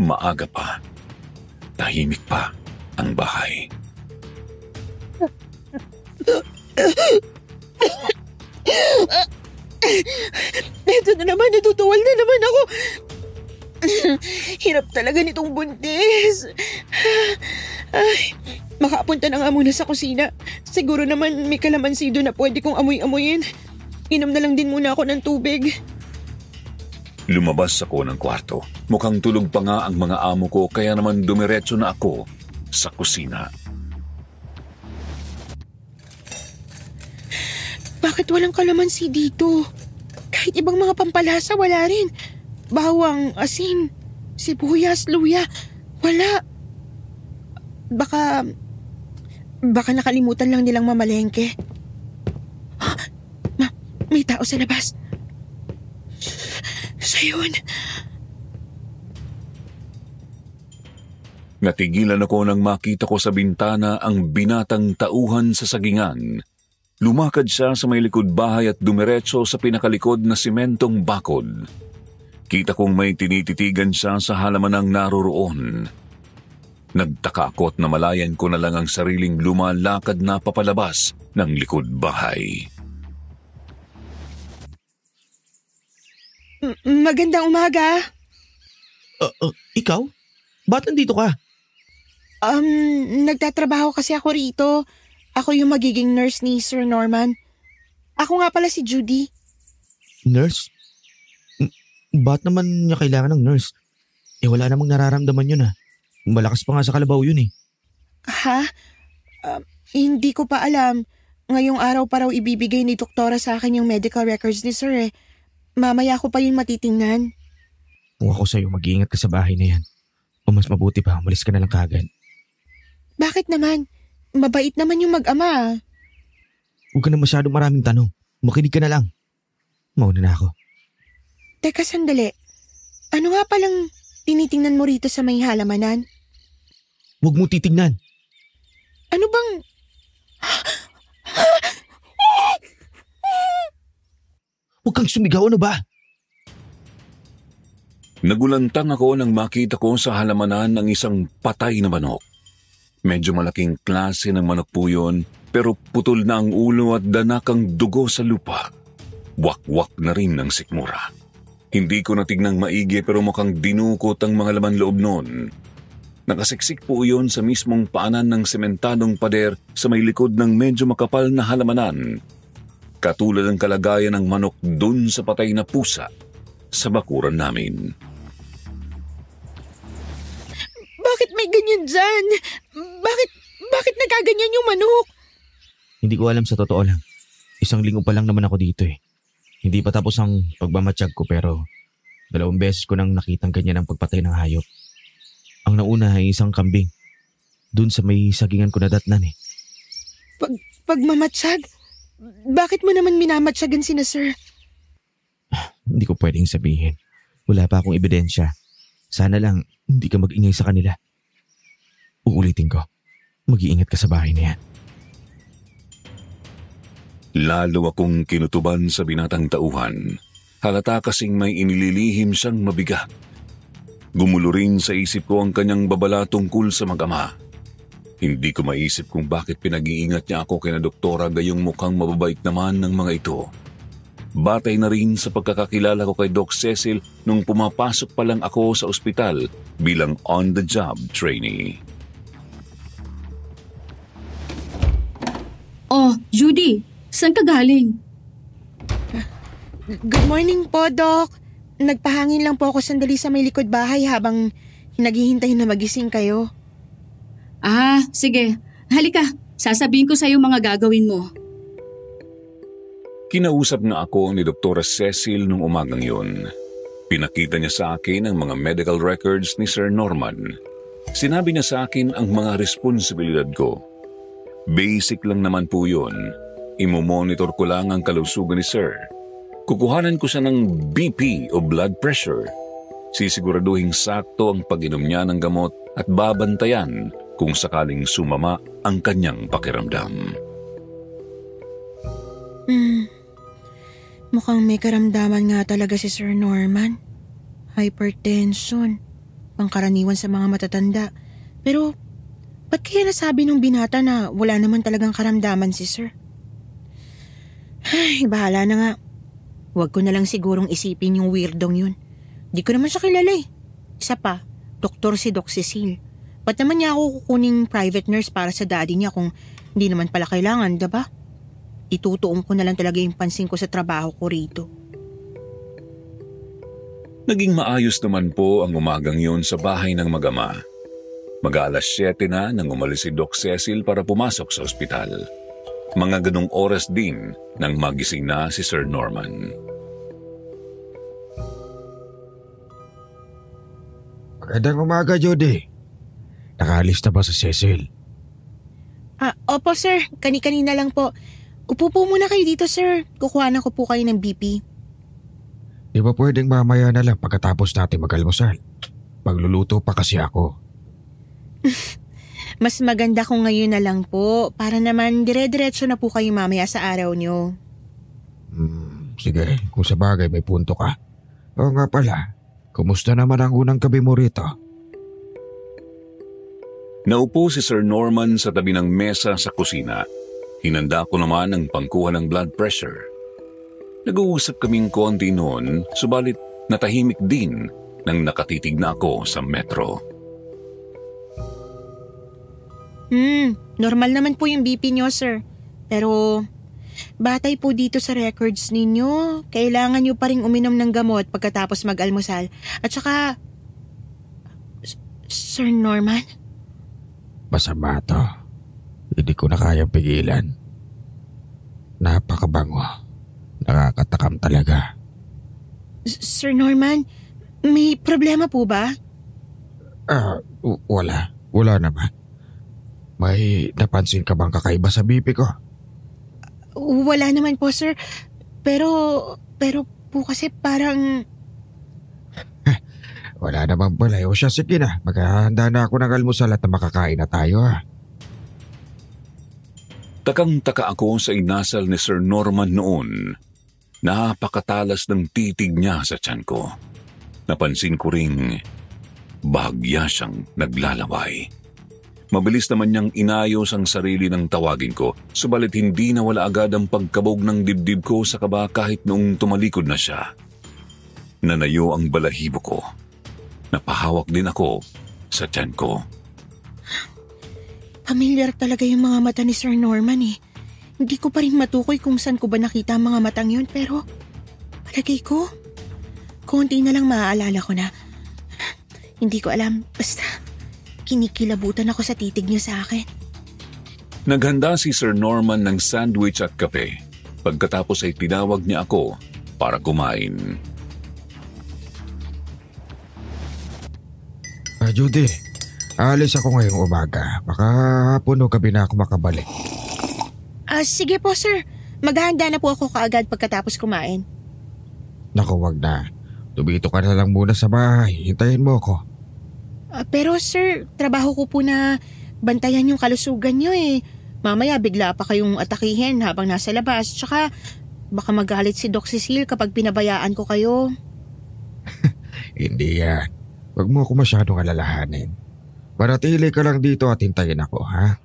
Maaga pa. Tahimik pa ang bahay. Ito na naman, natutuwal na naman ako. Hirap talaga nitong buntis. Ay, makapunta na nga muna sa kusina. Siguro naman may kalamansi doon na pwede kong amoy-amoyin. Inom na lang din muna ako ng tubig. Lumabas ako ng kwarto. Mukhang tulog pa nga ang mga amo ko kaya naman dumiretso na ako sa kusina. Bakit walang kalamansi dito? Kahit ibang mga pampalasa wala rin. Bawang, asin, sibuyas, luya. Wala. Baka nakalimutan lang nilang mamalengke. May tao sa labas. Siya yun. Natigilan ako nang makita ko sa bintana ang binatang tauhan sa sagingan. Lumakad siya sa may likod bahay at dumiretso sa pinakalikod na simentong bakod. Kita kong may tinititigan siya sa halamanang naroroon. Nagtaka ako at namalayan ko na lang ang sariling lumalakad na papalabas ng likod bahay. Magandang umaga. Ikaw? Ba't nandito ka? Nagtatrabaho kasi ako rito. Ako yung magiging nurse ni Sir Norman. Ako nga pala si Judy. Nurse? Ba't naman niya kailangan ng nurse? Wala namang nararamdaman yun ah. Malakas pa nga sa kalabaw yun eh. Ha? Hindi ko pa alam. Ngayong araw pa raw ibibigay ni doktora sa akin yung medical records ni Sir eh. Mamaya ko pa yun matitingnan. Kung ako sa'yo, mag-iingat ka sa bahay na yan. O mas mabuti pa, umalis ka na lang kaagad. Bakit naman? Mabait naman yung mag-ama. Huwag ka na masyadong maraming tanong. Makinig ka na lang. Mauna na ako. Teka sandali. Ano nga palang tinitingnan mo rito sa may halamanan? Huwag mo titignan. Ano bang... Huwag kang sumigaw, ano ba? Nagulantang ako nang makita ko sa halamanan ng isang patay na manok. Medyo malaking klase ng manok po yun, pero putol na ang ulo at danakang dugo sa lupa. Wakwak na rin ng sikmura. Hindi ko natignang maigi pero mukhang dinukot ang mga laman loob noon. Nakasiksik po yun sa mismong paanan ng sementadong pader sa may likod ng medyo makapal na halamanan. Katulad ng kalagayan ng manok dun sa patay na pusa sa bakuran namin. Bakit may ganyan dyan? Bakit nagaganyan yung manok? Hindi ko alam sa totoo lang. 1 linggo pa lang naman ako dito eh. Hindi pa tapos ang pagmamatsyag ko pero 2 beses ko nang nakitang ganyan ang pagpatay ng hayop. Ang nauna ay isang kambing. Dun sa may sagingan ko nadatnan eh. Pagmamatsyag? Bakit mo naman minamatsyagan sina Sir? Hindi ko pwedeng sabihin. Wala pa akong ebidensya. Sana lang hindi ka mag-ingay sa kanila. Uulitin ko. Mag-iingat ka sa bahay na yan. Lalo akong kinutuban sa binatang tauhan. Halata kasing may inililihim siyang mabigat. Gumulo rin sa isip ko ang kanyang babala tungkol sa mag-ama. Hindi ko maisip kung bakit pinag-iingat niya ako kina doktora gayong mukhang mababait naman ng mga ito. Batay na rin sa pagkakakilala ko kay Doc Cecil nung pumapasok pa lang ako sa ospital bilang on-the-job trainee. Oh, Judy, saan ka galing? Good morning po, Doc. Nagpahangin lang po ako sandali sa may likod bahay habang naghihintay na magising kayo. Ah, sige. Halika, sasabihin ko sa'yo mga gagawin mo. Kinausap na ako ni Dr. Cecil nung umagang yun. Pinakita niya sa akin ang mga medical records ni Sir Norman. Sinabi niya sa akin ang mga responsibilidad ko. Basic lang naman po yun. Imomonitor ko lang ang kalusugan ni Sir. Kukuhanan ko siya ng BP o blood pressure. Sisiguraduhin sakto ang pag-inom niya ng gamot at babantayan kung sakaling sumama ang kanyang pakiramdam. Mukhang may karamdaman nga talaga si Sir Norman. Hypertension. Pangkaraniwan sa mga matatanda. Pero, ba't kaya nasabi nung binata na wala naman talagang karamdaman si Sir? Ay, bahala na nga. Huwag ko na lang sigurong isipin yung weirdong yun. Di ko naman siya kilala eh. Isa pa, doktor si Doc Cecil. Ba't naman niya ako kukuning private nurse para sa daddy niya kung hindi naman pala kailangan, diba? Itutuong ko na lang talaga yung pansin ko sa trabaho ko rito. Naging maayos naman po ang umagang yun sa bahay ng mag-ama. Mag-aalas 7 na nang umalis si Doc Cecil para pumasok sa ospital. Mga ganong oras din nang magising na si Sir Norman. Magandang umaga, Judy. Nakaalis na ba sa Cecil? Opo sir, kani-kanina lang po. Upo po muna kayo dito, sir. Kukuhanan ko po kayo ng BP. Di ba pwedeng mamaya na lang pagkatapos natin mag-almusal? Magluluto pa kasi ako. Mas maganda kung ngayon na lang po para naman dire-diretso na po kayo mamaya sa araw nyo. Sige, kung sa bagay may punto ka. Oo nga pala, kumusta naman ang unang gabi mo rito? Naupo si Sir Norman sa tabi ng mesa sa kusina. Hinanda ko naman ang pangkuha ng blood pressure. Nag-uusap kaming konti noon, subalit natahimik din nang nakatitig na ako sa metro. Normal naman po yung BP nyo, sir. Pero batay po dito sa records ninyo, kailangan nyo pa rin uminom ng gamot pagkatapos mag-almusal. At saka, Sir Norman? Masama to. Hindi ko na kayang pigilan. Napakabango. Nakakatakam talaga. Sir Norman, may problema po ba? Wala. Wala naman. May napansin ka bang kakaiba sa BP ko? Wala naman po, sir. Pero po kasi parang... Wala naman pala. O siya, sige na. Maghahanda na ako ng almusal at makakain na tayo ha. Takang-taka ako sa inasal ni Sir Norman noon. Napakatalas ng titig niya sa tiyan ko. Napansin ko ring bahagya siyang naglalaway. Mabilis naman niyang inayos ang sarili ng tawagin ko, subalit hindi nawala agad ang pagkabog ng dibdib ko sa kaba kahit noong tumalikod na siya. Nanayo ang balahibo ko. Napahawak din ako sa tiyan ko. Pamilyar talaga yung mga mata ni Sir Norman eh. Hindi ko pa rin matukoy kung saan ko ba nakita ang mga matang yun, pero palagay ko, konti na lang maaalala ko na. Hindi ko alam, basta kinikilabutan ako sa titig niya sa akin. Naghanda si Sir Norman ng sandwich at kape. Pagkatapos ay tinawag niya ako para kumain. Judy, alis ako ngayong umaga. Baka hapon o gabi na ako makabalik. Sige po, sir. Maghahanda na po ako kaagad pagkatapos kumain. Naku, wag na. Tumito ka na lang muna sa bahay. Hintayin mo ako. Pero sir, trabaho ko po na bantayan yung kalusugan nyo eh. Mamaya bigla pa kayong atakihin habang nasa labas. Tsaka baka magalit si Doc Cecile kapag pinabayaan ko kayo. Hindi yan. Wag mo ako masyadong alalahanin. Manatili ka lang dito at hintayin ako, ha?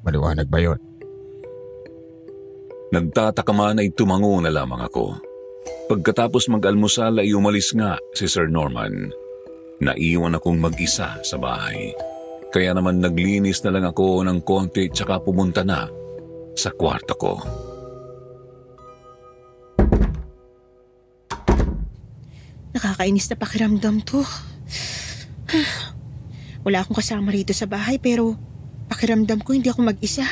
Maliwanag ba yun? Nagtataka man ay tumango na lamang ako. Pagkatapos mag-almusal ay umalis nga si Sir Norman. Naiwan akong mag-isa sa bahay. Kaya naman naglinis na lang ako ng konti tsaka pumunta na sa kwarto ko. Nakakainis na pakiramdam to. Wala akong kasama rito sa bahay pero pakiramdam ko hindi ako mag-isa.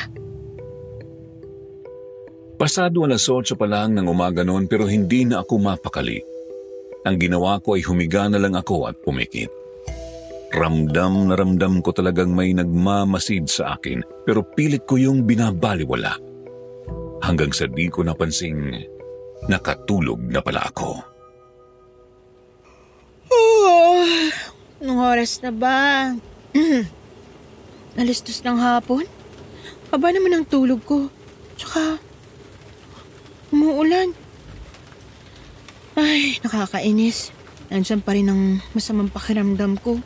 Pasado 8:00 pa lang ng umaga noon pero hindi na ako mapakali. Ang ginawa ko ay humiga na lang ako at pumikit. Ramdam na ramdam ko talagang may nagmamasid sa akin pero pilit ko yung binabaliwala. Hanggang sa di ko napansing nakatulog na pala ako. Anong oras na ba? 2:00 ng hapon? Haba naman ang tulog ko. Tsaka, umuulan. Ay, nakakainis. Nandiyan pa rin ang masamang pakiramdam ko.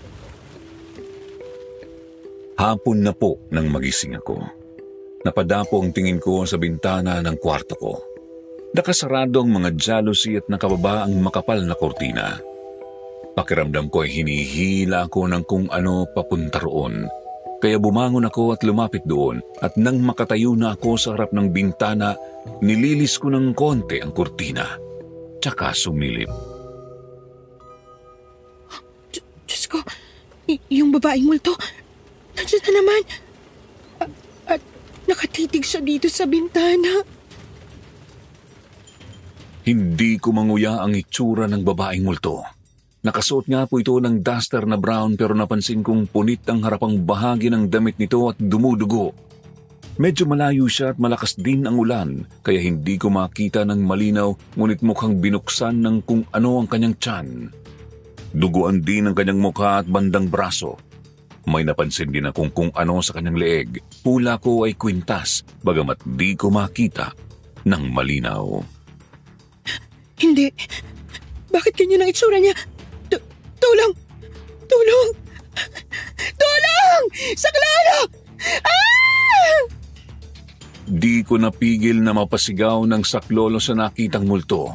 Hapon na po nang magising ako. Napadapo ang tingin ko sa bintana ng kwarto ko. Nakasarado ang mga jalousie at nakababa ang makapal na kortina. Pakiramdam ko ay hinihila ako ng kung ano papunta roon. Kaya bumangon ako at lumapit doon at nang makatayo na ako sa harap ng bintana, nililis ko ng konti ang kortina. Tsaka sumilip. Diyos ko, yung babaeng multo, nandiyan na naman. At nakatitig siya dito sa bintana. Hindi ko manguya ang itsura ng babaeng multo. Nakasuot nga po ito ng duster na brown pero napansin kong punit ang harapang bahagi ng damit nito at dumudugo. Medyo malayo siya at malakas din ang ulan kaya hindi ko makita ng malinaw ngunit mukhang binuksan ng kung ano ang kanyang tiyan. Duguan din ang kanyang mukha at bandang braso. May napansin din akong kung ano sa kanyang leeg. Hula ko ay kwintas bagamat di ko makita ng malinaw. Hindi. Bakit ganyan ang itsura niya? Tulong! Tulong! Tulong! Saklolo! Ah! Di ko napigil na mapasigaw ng saklolo sa nakitang multo.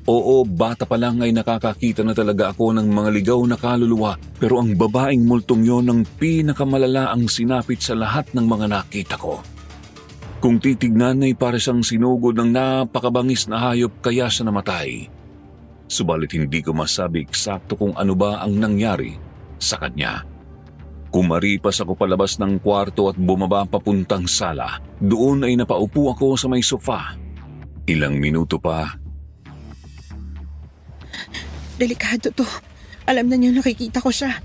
Oo, bata pa lang ay nakakakita na talaga ako ng mga ligaw na kaluluwa pero ang babaeng multong yon ang pinakamalala ang sinapit sa lahat ng mga nakita ko. Kung titignan ay para siyang sinugod ng napakabangis na hayop kaya siya namatay. Subalit hindi ko masabi eksakto kung ano ba ang nangyari sa kanya. Kumaripas ako palabas ng kwarto at bumaba papuntang sala. Doon ay napaupo ako sa may sofa. Ilang minuto pa. Delikado to. Alam na niya nakikita ko siya.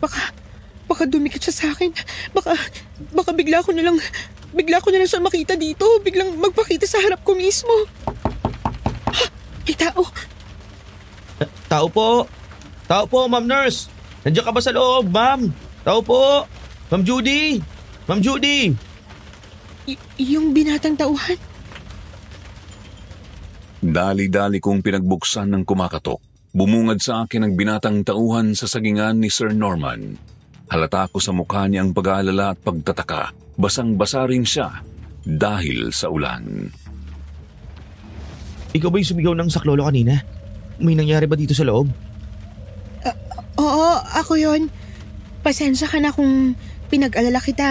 Baka dumikit siya sa akin. Baka bigla ko na lang siya makita dito. Biglang magpakita sa harap ko mismo. Ha! May tao. Tao po! Tao po, Ma'am Nurse! Nandiyan ka ba sa loob, Ma'am? Tao po! Ma'am Judy! Ma'am Judy! Yung binatang tauhan. Dali-dali kong pinagbuksan ng kumakatok. Bumungad sa akin ang binatang tauhan sa sagingan ni Sir Norman. Halata ko sa mukha niya ang pag-aalala at pagtataka. Basang-basa rin siya dahil sa ulan. Ikaw ba yung sumigaw ng saklolo kanina? May nangyari ba dito sa loob? Oo, ako yon. Pasensya ka na kung pinag-alala kita.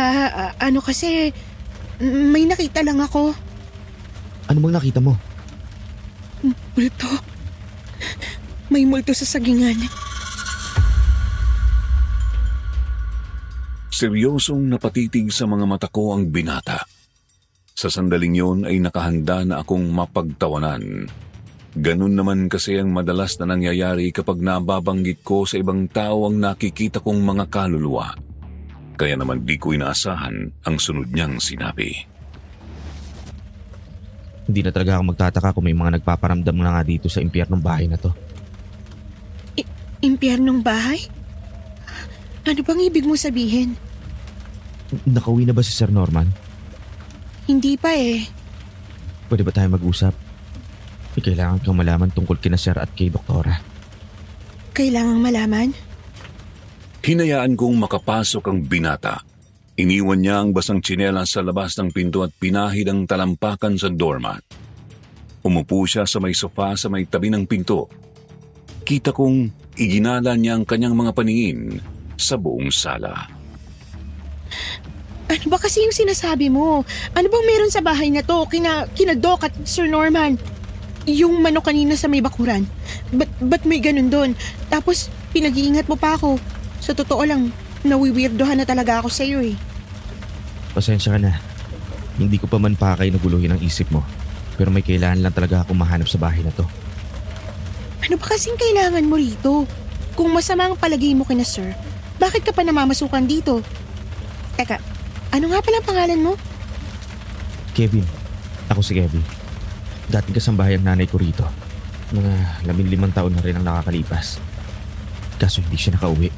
Kasi may nakita lang ako. Ano bang nakita mo? Multo. May multo sa sagingan. Seryosong napatitig sa mga mata ko ang binata. Sa sandaling yon ay nakahanda na akong mapagtawanan. Ganun naman kasi ang madalas na nangyayari kapag nababanggit ko sa ibang tao ang nakikita kong mga kaluluwa. Kaya naman di ko inaasahan ang sunod niyang sinabi. Hindi na talaga ako magtataka kung may mga nagpaparamdam na nga dito sa impyernong bahay na to. Impyernong bahay? Ano bang ibig mo sabihin? Nakauwi na ba si Sir Norman? Hindi pa eh. Pwede ba tayo mag-usap? May kailangan kang malaman tungkol kina Sir at kay Doktora. Kailangang malaman? Hinayaan kong makapasok ang binata. Iniwan niya ang basang tsinelas sa labas ng pinto at pinahid ang talampakan sa doormat. Umupo siya sa may sofa sa may tabi ng pinto. Kita kong iginala niya ang kanyang mga paningin sa buong sala. Ano ba kasi yung sinasabi mo? Ano bang meron sa bahay na to? Kina Doc at Sir Norman? Yung manok kanina sa may bakuran. Ba't may ganun doon? Tapos pinag-iingat mo pa ako. Sa totoo lang, nawiwirdohan na talaga ako sa'yo eh. Pasensya ka na. Hindi ko pa man pakay naguluhin ang isip mo. Pero may kailangan lang talaga akong mahanap sa bahay na to. Ano ba kasing kailangan mo rito? Kung masama ang palagay mo kina Sir, bakit ka pa namamasukan dito? Teka, ano nga palang pangalan mo? Kevin. Ako si Kevin. Dating kasambahay ang nanay ko rito. Mga 15 taon na rin ang nakakalipas. Kaso hindi siya nakauwi.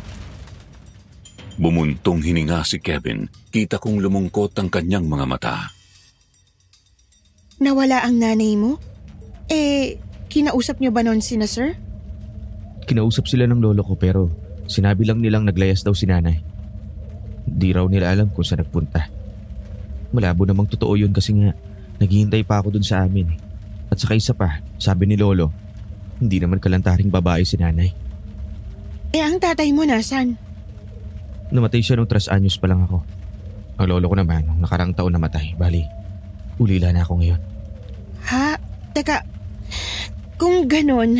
Bumuntong hininga si Kevin. Kita kong lumungkot ang kanyang mga mata. Nawala ang nanay mo? Kinausap niyo ba noon sina Sir? Kinausap sila ng lolo ko pero sinabi lang nilang naglayas daw si nanay. Di raw nila alam kung saan nagpunta. Malabo namang totoo yun kasi nga naghihintay pa ako dun sa amin eh. At saka isa pa, sabi ni lolo, hindi naman kalantaring babae si nanay. Ang tatay mo nasan? Namatay siya nung 3 anyos pa lang ako. Ang lolo ko naman, nung nakarang taon namatay. Bali, ulila na ako ngayon. Ha? Teka, kung ganon,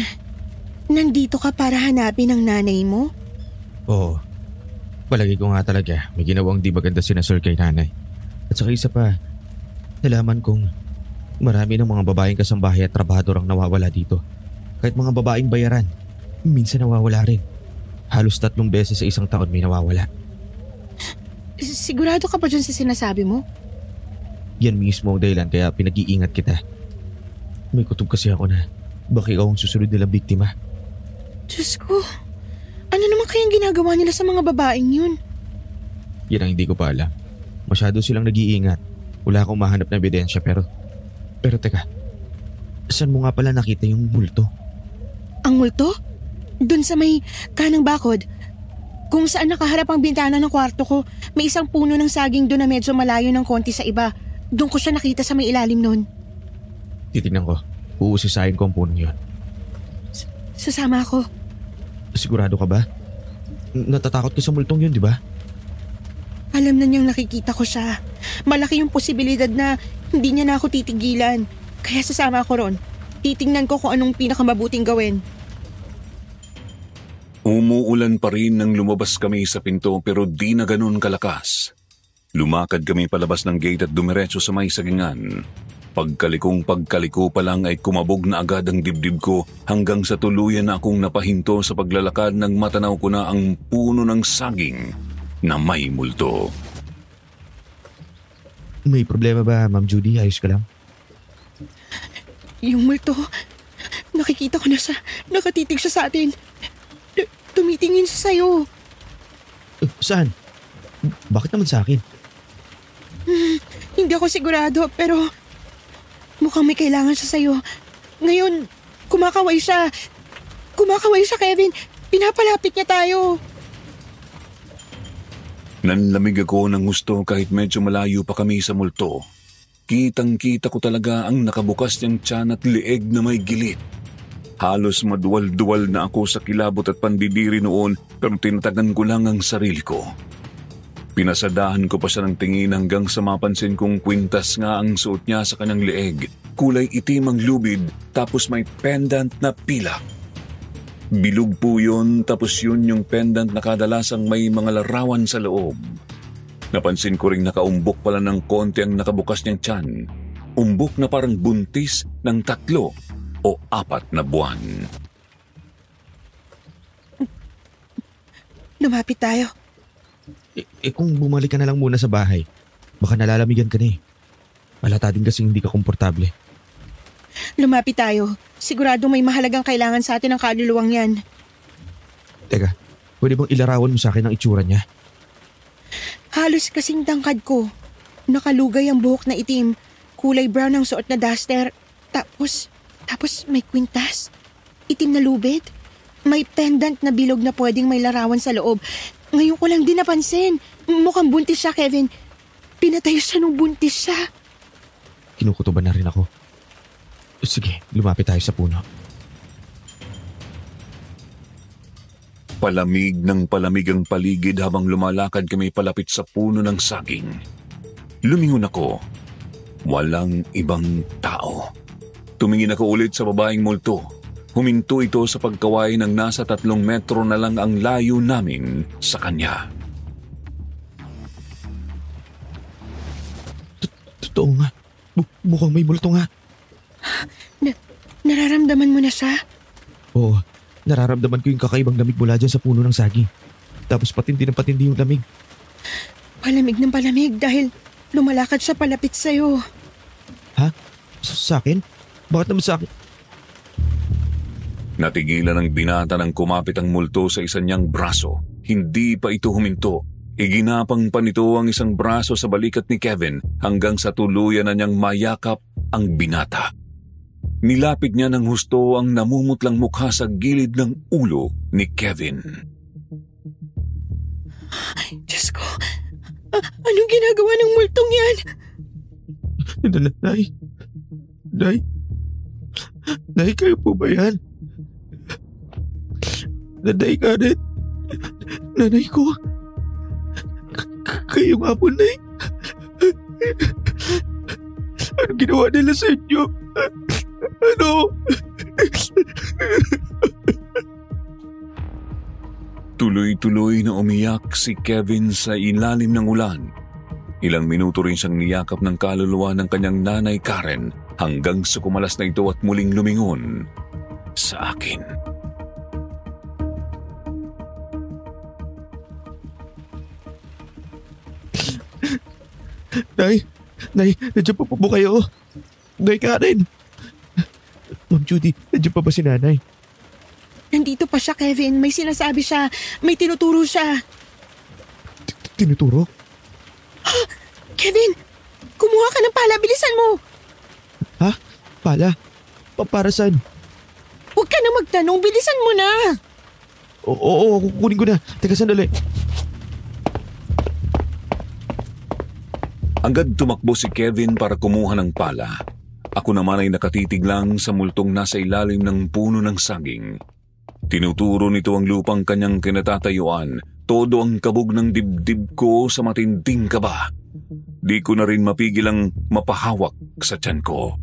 nandito ka para hanapin ang nanay mo? Oo. Palagi ko nga talaga, may ginawang di maganda si Sir kay nanay. At saka isa pa, nalaman kong marami ng mga babaeng kasambahay at trabahador ang nawawala dito. Kahit mga babaeng bayaran, minsan nawawala rin. Halos 3 beses sa isang taon may nawawala. Sigurado ka ba dyan sa sinasabi mo? Yan mismo ang dahilan kaya pinag-iingat kita. May kutob kasi ako na baka ikaw ang susunod nilang biktima. Diyos ko, ano naman kayang ginagawa nila sa mga babaeng yun? Yan ang hindi ko pa alam. Masyado silang nag-iingat. Wala akong mahanap na ebidensya pero teka, saan mo nga pala nakita yung multo? Ang multo? Doon sa may kanang bakod. Kung saan nakaharap ang bintana ng kwarto ko, may isang puno ng saging doon na medyo malayo ng konti sa iba. Doon ko siya nakita sa may ilalim noon. Titignan ko. Uusisahin ko ang puno yun. Sasama ako. Sigurado ka ba? Natatakot ka sa multong yun, di ba? Alam na niyang nakikita ko siya. Malaki yung posibilidad na hindi niya na ako titigilan. Kaya sasama ako ron. Titingnan ko kung anong pinakamabuting gawin. Umuulan pa rin nang lumabas kami sa pinto pero di na ganun kalakas. Lumakad kami palabas ng gate at dumiretso sa may sagingan. Pagkaliko pa lang ay kumabog na agad ang dibdib ko hanggang sa tuluyan na akong napahinto sa paglalakad nang matanaw ko na ang puno ng saging na may multo. May problema ba, Ma'am Judy? Ayos ka lang? Yung multo, nakikita ko na siya. Nakatitig siya sa atin. Tumitingin siya sa'yo. Saan? Bakit naman sa akin? Hindi ako sigurado pero mukhang may kailangan siya sa'yo. Ngayon, kumakaway siya. Kumakaway siya, Kevin. Pinapalapit niya tayo. Nanlamig ako ng gusto kahit medyo malayo pa kami sa multo. Kitang-kita ko talaga ang nakabukas niyang tiyan at leeg na may gilit. Halos maduwal-duwal na ako sa kilabot at pandidiri noon pero tinatagan ko lang ang sarili ko. Pinasadahan ko pa siya ng tingin hanggang sa mapansin kong kwintas nga ang suot niya sa kanyang leeg. Kulay itim ang lubid tapos may pendant na pilak. Bilog po yun tapos yun yung pendant na kadalasang may mga larawan sa loob. Napansin ko ring nakaumbok pala ng konti ang nakabukas niyang tiyan. Umbok na parang buntis ng 3 o 4 na buwan. Lumapit tayo. Kung bumalik ka na lang muna sa bahay, baka nalalamigan ka na eh. Malata din kasi hindi ka komportable. Lumapit tayo. Sigurado may mahalagang kailangan sa atin ang kaluluwang yan. Teka, pwede bang ilarawan mo sa akin ang itsura niya? Halos kasing tangkad ko. Nakalugay ang buhok na itim. Kulay brown ang suot na duster. Tapos may kwintas. Itim na lubid. May pendant na bilog na pwedeng may larawan sa loob. Ngayon ko lang din napansin. Mukhang buntis siya, Kevin. Pinatay siya nung buntis siya. Kinukutuban na rin ako. Sige, lumapit tayo sa puno. Palamig ng palamig ang paligid habang lumalakad kami palapit sa puno ng saging. Lumingon ako. Walang ibang tao. Tumingin ako ulit sa babaeng multo. Huminto ito sa pagkaway ng nasa 3 metro na lang ang layo namin sa kanya. Totoo nga. Mukhang may multo nga. Nararamdaman mo na siya? Oo, nararamdaman ko yung kakaibang lamig mula dyan sa puno ng saging. Tapos patindi ng patindi yung lamig. Palamig ng palamig dahil lumalakad siya palapit sa'yo. Ha? Sa akin? Bakit naman sa akin? Natigilan ng binata nang kumapit ang multo sa isa niyang braso. Hindi pa ito huminto. Iginapang pa nito ang isang braso sa balikat ni Kevin hanggang sa tuluyan na niyang mayakap ang binata. Nilapit niya ng husto ang namumutlang mukha sa gilid ng ulo ni Kevin. Diyos ko, anong ginagawa ng multong yan? Nay, kayo po ba yan? Nanay ka rin. Nanay ko. Kayo nga po, Nay. Ano ginawa nila sa inyo? Ano? Tuloy-tuloy na umiyak si Kevin sa ilalim ng ulan. Ilang minuto rin siyang niyakap ng kaluluwa ng kanyang nanay Karen hanggang sa kumalas na ito at muling lumingon sa akin. Nay, Nay, nandiyan pa po kayo? Nay Karen! Ma'am Judy, nandiyan pa ba si nanay? Nandito pa siya, Kevin. May sinasabi siya. May tinuturo siya. Tinuturo? Kevin, kumuha ka ng pala. Bilisan mo. Ha? Pala? Para saan? Huwag ka na magtanong. Bilisan mo na. Oo, kukunin ko na. Teka, sandali. Agad tumakbo si Kevin para kumuha ng pala. Ako naman ay nakatitig lang sa multong nasa ilalim ng puno ng saging. Tinuturo nito ang lupang kanyang kinatatayuan. Todo ang kabog ng dibdib ko sa matinding kaba. Di ko na rin mapigil ang mapahawak sa tiyan ko.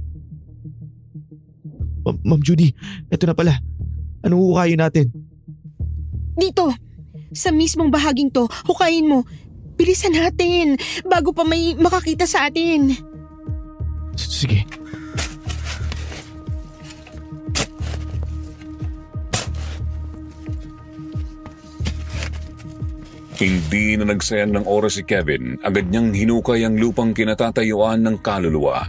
Ma'am Judy, eto na pala. Anong hukayin natin? Dito. Sa mismong bahaging to, hukayin mo. Bilisan natin bago pa may makakita sa atin. Sige. Hindi na nagsayang ng oras si Kevin. Agad niyang hinukay ang lupang kinatatayuan ng kaluluwa.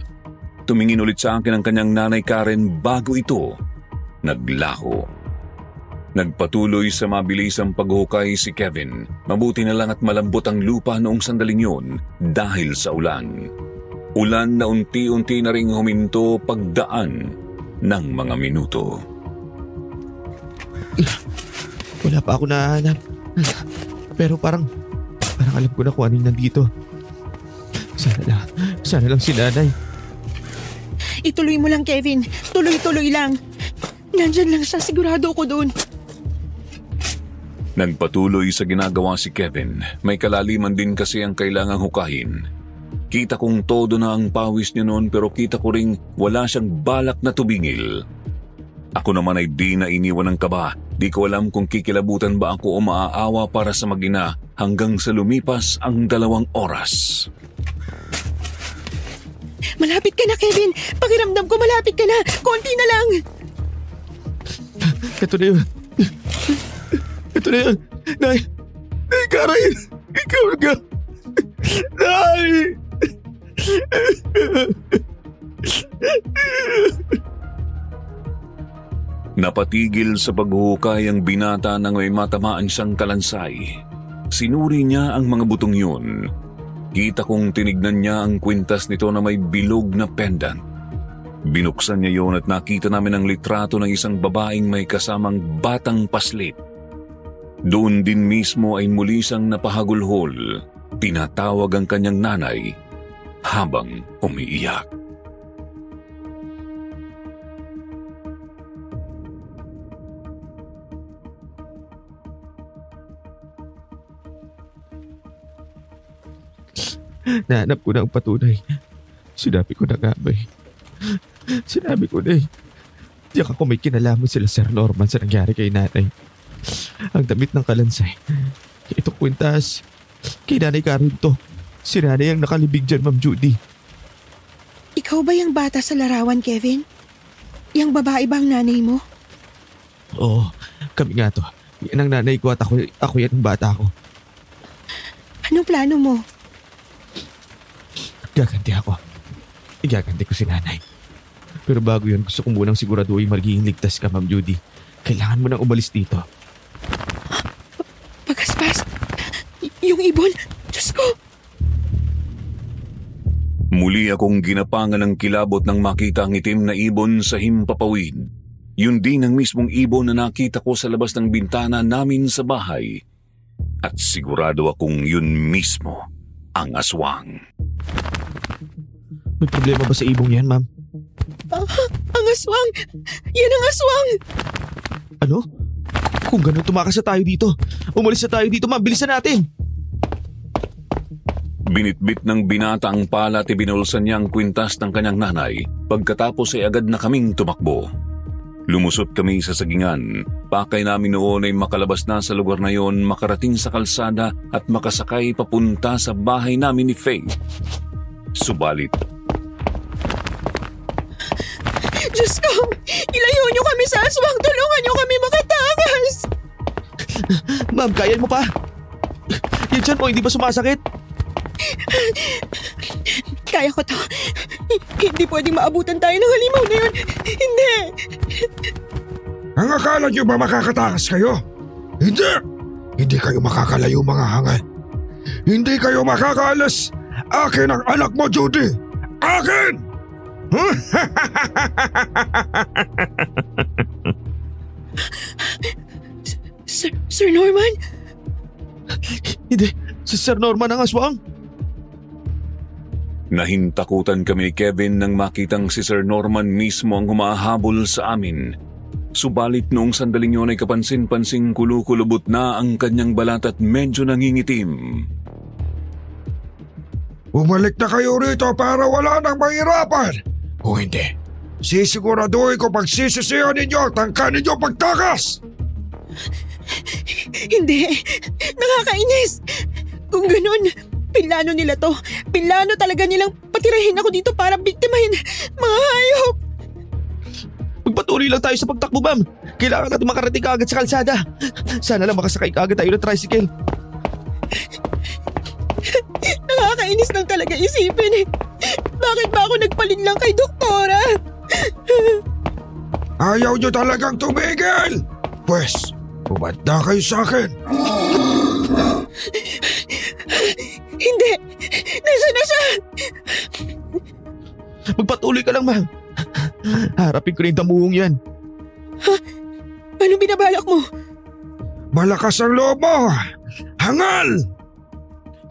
Tumingin ulit sa akin ang kanyang nanay Karen bago ito naglaho. Nagpatuloy sa mabilisang paghukay si Kevin. Mabuti na lang at malambot ang lupa noong sandaling yun dahil sa ulan. Ulan na unti-unti na ring huminto pagdaan ng mga minuto. Wala pa ako nahanap. Pero parang alam ko na kung anong nandito. Sana lang si nanay. Ituloy mo lang, Kevin. Tuloy-tuloy lang. Nandyan lang siya, sigurado ko doon. Nagpatuloy sa ginagawa si Kevin. May kalaliman din kasi ang kailangang hukahin. Kita kong todo na ang pawis niya noon pero kita ko ring wala siyang balak na tubingil. Ako naman ay di na iniwan ng kaba. Di ko alam kung kikilabutan ba ako o maaawa para sa mag-ina hanggang sa lumipas ang 2 oras. Malapit ka na, Kevin. Pakiramdam ko malapit ka na. Konti na lang. Ito na yun. Ito na yun. Nay, Karen, ikaw ka. Nay! Napatigil sa paghuhukay ang binata nang may matamaan siyang kalansay. Sinuri niya ang mga butong yun. Kita kong tinignan niya ang kwintas nito na may bilog na pendant. Binuksan niya yun at nakita namin ang litrato ng isang babaeng may kasamang batang paslit. Doon din mismo ay muli siyang napahagulhol. Tinatawag ang kanyang nanay habang umiiyak. Nahanap ko na ang patunay. Sinabi ko na nga ba eh. Sinabi ko na eh. Diyak ako may kinalaman sila Sir Norman sa nangyari kay nanay. Ang damit ng kalansay. Itong kwintas. Kay nanay Karen to. Si nanay ang nakalibig dyan, Ma'am Judy. Ikaw ba yung bata sa larawan, Kevin? Yang babae ba ang nanay mo? Oo, kami nga to. Yan ang nanay ko at ako yan ang bata ko. Anong plano mo? Gaganti ako. Igaganti ko si nanay. Pero bago yun, gusto ko munang siguraduhin magiging ligtas ka, Ma'am Judy. Kailangan mo nang umalis dito. Pagaspas! Yung ibon! Diyos ko! Muli akong ginapangan ng kilabot nang makita ang itim na ibon sa himpapawid. Yun din ang mismong ibon na nakita ko sa labas ng bintana namin sa bahay. At sigurado akong yun mismo ang aswang. May problema ba sa ibong yan, ma'am? Ang aswang! Yan ang aswang! Ano? Kung ganun, tumakas na tayo dito. Umalis na tayo dito, ma'am. Bilisan natin! Binitbit ng binata ang pala at ibinulsan niya ang kwintas ng kanyang nanay. Pagkatapos ay agad na kaming tumakbo. Lumusot kami sa sagingan. Pakay namin noon ay makalabas na sa lugar na yon, makarating sa kalsada at makasakay papunta sa bahay namin ni Faith. Subalit, Diyos ko! Ilayo niyo kami sa aswang! Tulungan niyo kami makatakas! Ma'am, kaya mo pa? Yan dyan mo, hindi ba sumasakit? Kaya ko to. Hindi pwedeng maabutan tayo ng halimaw na yun. Hindi! Ang akala niyo ba makakatakas kayo? Hindi! Hindi kayo makakalayo mga hangal. Hindi kayo makakaalis. Akin ang anak mo, Judy! Akin! Sir Norman? Hindi, si Sir Norman ang aswang. Nahintakutan kami ni Kevin nang makitang si Sir Norman mismo ang humahabol sa amin. Subalit noong sandaling yun ay kapansin-pansing kulukulubot na ang kanyang balat at medyo nangingitim. Bumalik na kayo rito para wala nang mahirapan. Kung hindi, sisiguraduhin ko pagsisisihan ninyo at tangka ninyo pagtakas! Hindi! Nakakainis! Kung ganun, pinlano nila to. Pinlano talaga nilang patirahin ako dito para biktimahin. Mga hayop! Magpatuloy lang tayo sa pagtakbo, ma'am. Kailangan natin makarating kaagad sa kalsada. Sana lang makasakay kaagad tayo ng tricycle. Nakakainis lang talaga isipin eh. Bakit ba ako nagpalit lang kay doktora? Ayaw nyo talagang tumigil! Pwes, bumanda kayo sa akin! Hindi! Nasaan na siya? Magpatuloy ka lang, ma'am. Harapin ko na yung damuhong yan. Ha? Anong binabalak mo? Malakas ang loob mo! Hangal!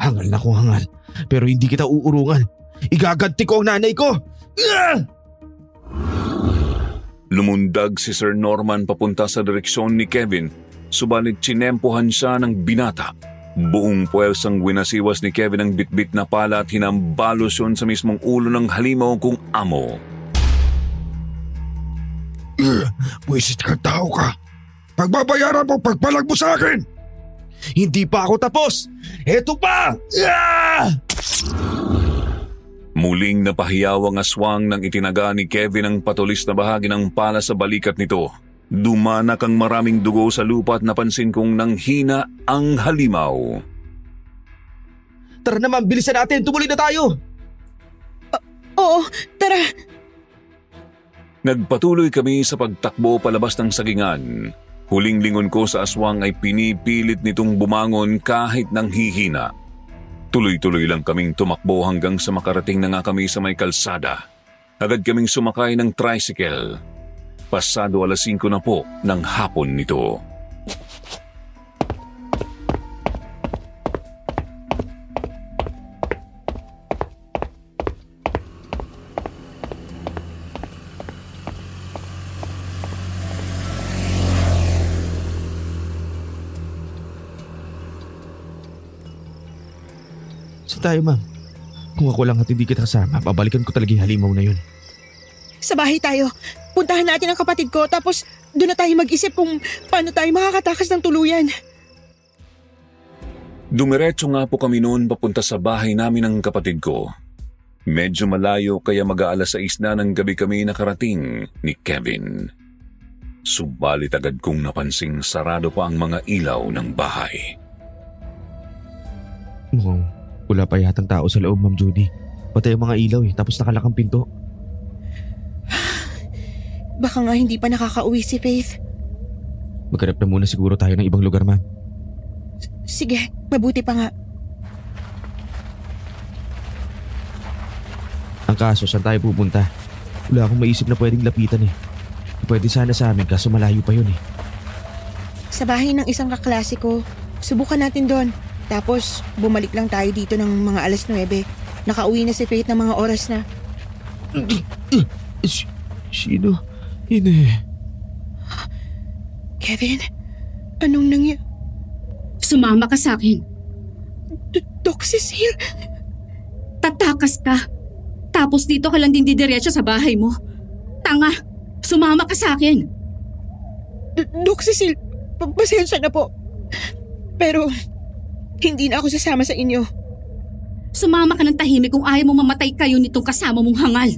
Hangal na kung hangal. Pero hindi kita uurungan. Igaganti ko ang nanay ko! Lumundag si Sir Norman papunta sa direksyon ni Kevin, subalit chinempohan siya ng binata. Buong puwersang winasiwas ni Kevin ang bitbit na pala at hinambalos yun sa mismong ulo ng halimaw kong amo. Buisit kang tao ka! Pagbabayaran mo pagpalag mo sa akin! Hindi pa ako tapos! Eto pa! Muling napahiyaw ang aswang nang itinaga ni Kevin ang patulis na bahagi ng pala sa balikat nito. Dumanak ang maraming dugo sa lupa at napansin kong nanghina ang halimaw. Tara naman, bilisan natin! Tumuloy na tayo! Oo, tara! Nagpatuloy kami sa pagtakbo palabas ng sagingan. Huling lingon ko sa aswang ay pinipilit nitong bumangon kahit nang hihina. Tuloy-tuloy lang kaming tumakbo hanggang sa makarating na nga kami sa may kalsada. Agad kaming sumakay ng tricycle. Pasado 5:00 na po ng hapon nito. Saan tayo, ma'am? Kung ako lang at hindi kita kasama, babalikan ko talaga yung halimaw na yun. Sa bahay tayo. Puntahan natin ang kapatid ko tapos doon na tayo mag-isip kung paano tayo makakatakas ng tuluyan. Dumiretso nga po kami noon papunta sa bahay namin ng kapatid ko. Medyo malayo kaya mag-aalas 6 na ng gabi kami nakarating ni Kevin. Subalit agad kong napansing sarado pa ang mga ilaw ng bahay. Mukhang wala pa yatang tao sa loob, Ma'am Judy. Patay ang mga ilaw tapos nakalakang pinto. Baka nga hindi pa nakakauwi si Faith. Maghanap na muna siguro tayo ng ibang lugar, ma'am. Sige, mabuti pa nga. Ang kaso, saan tayo pupunta? Wala akong maisip na pwedeng lapitan eh. Pwede sana sa amin kaso malayo pa yun eh. Sa bahay ng isang kaklase ko. Subukan natin doon. Tapos bumalik lang tayo dito ng mga 9:00. Nakauwi na si Faith ng mga oras na. Sino? Hindi. Kevin, anong nangyari? Sumama ka sa akin. Doc Cecile? Tatakas ka. Tapos dito ka lang din didiretso sa bahay mo. Tanga, sumama ka sa akin. Doc Cecile, pasensya na po. Pero hindi na ako sasama sa inyo. Sumama ka ng tahimik kung ayaw mo mamatay kayo nitong kasama mong hangal.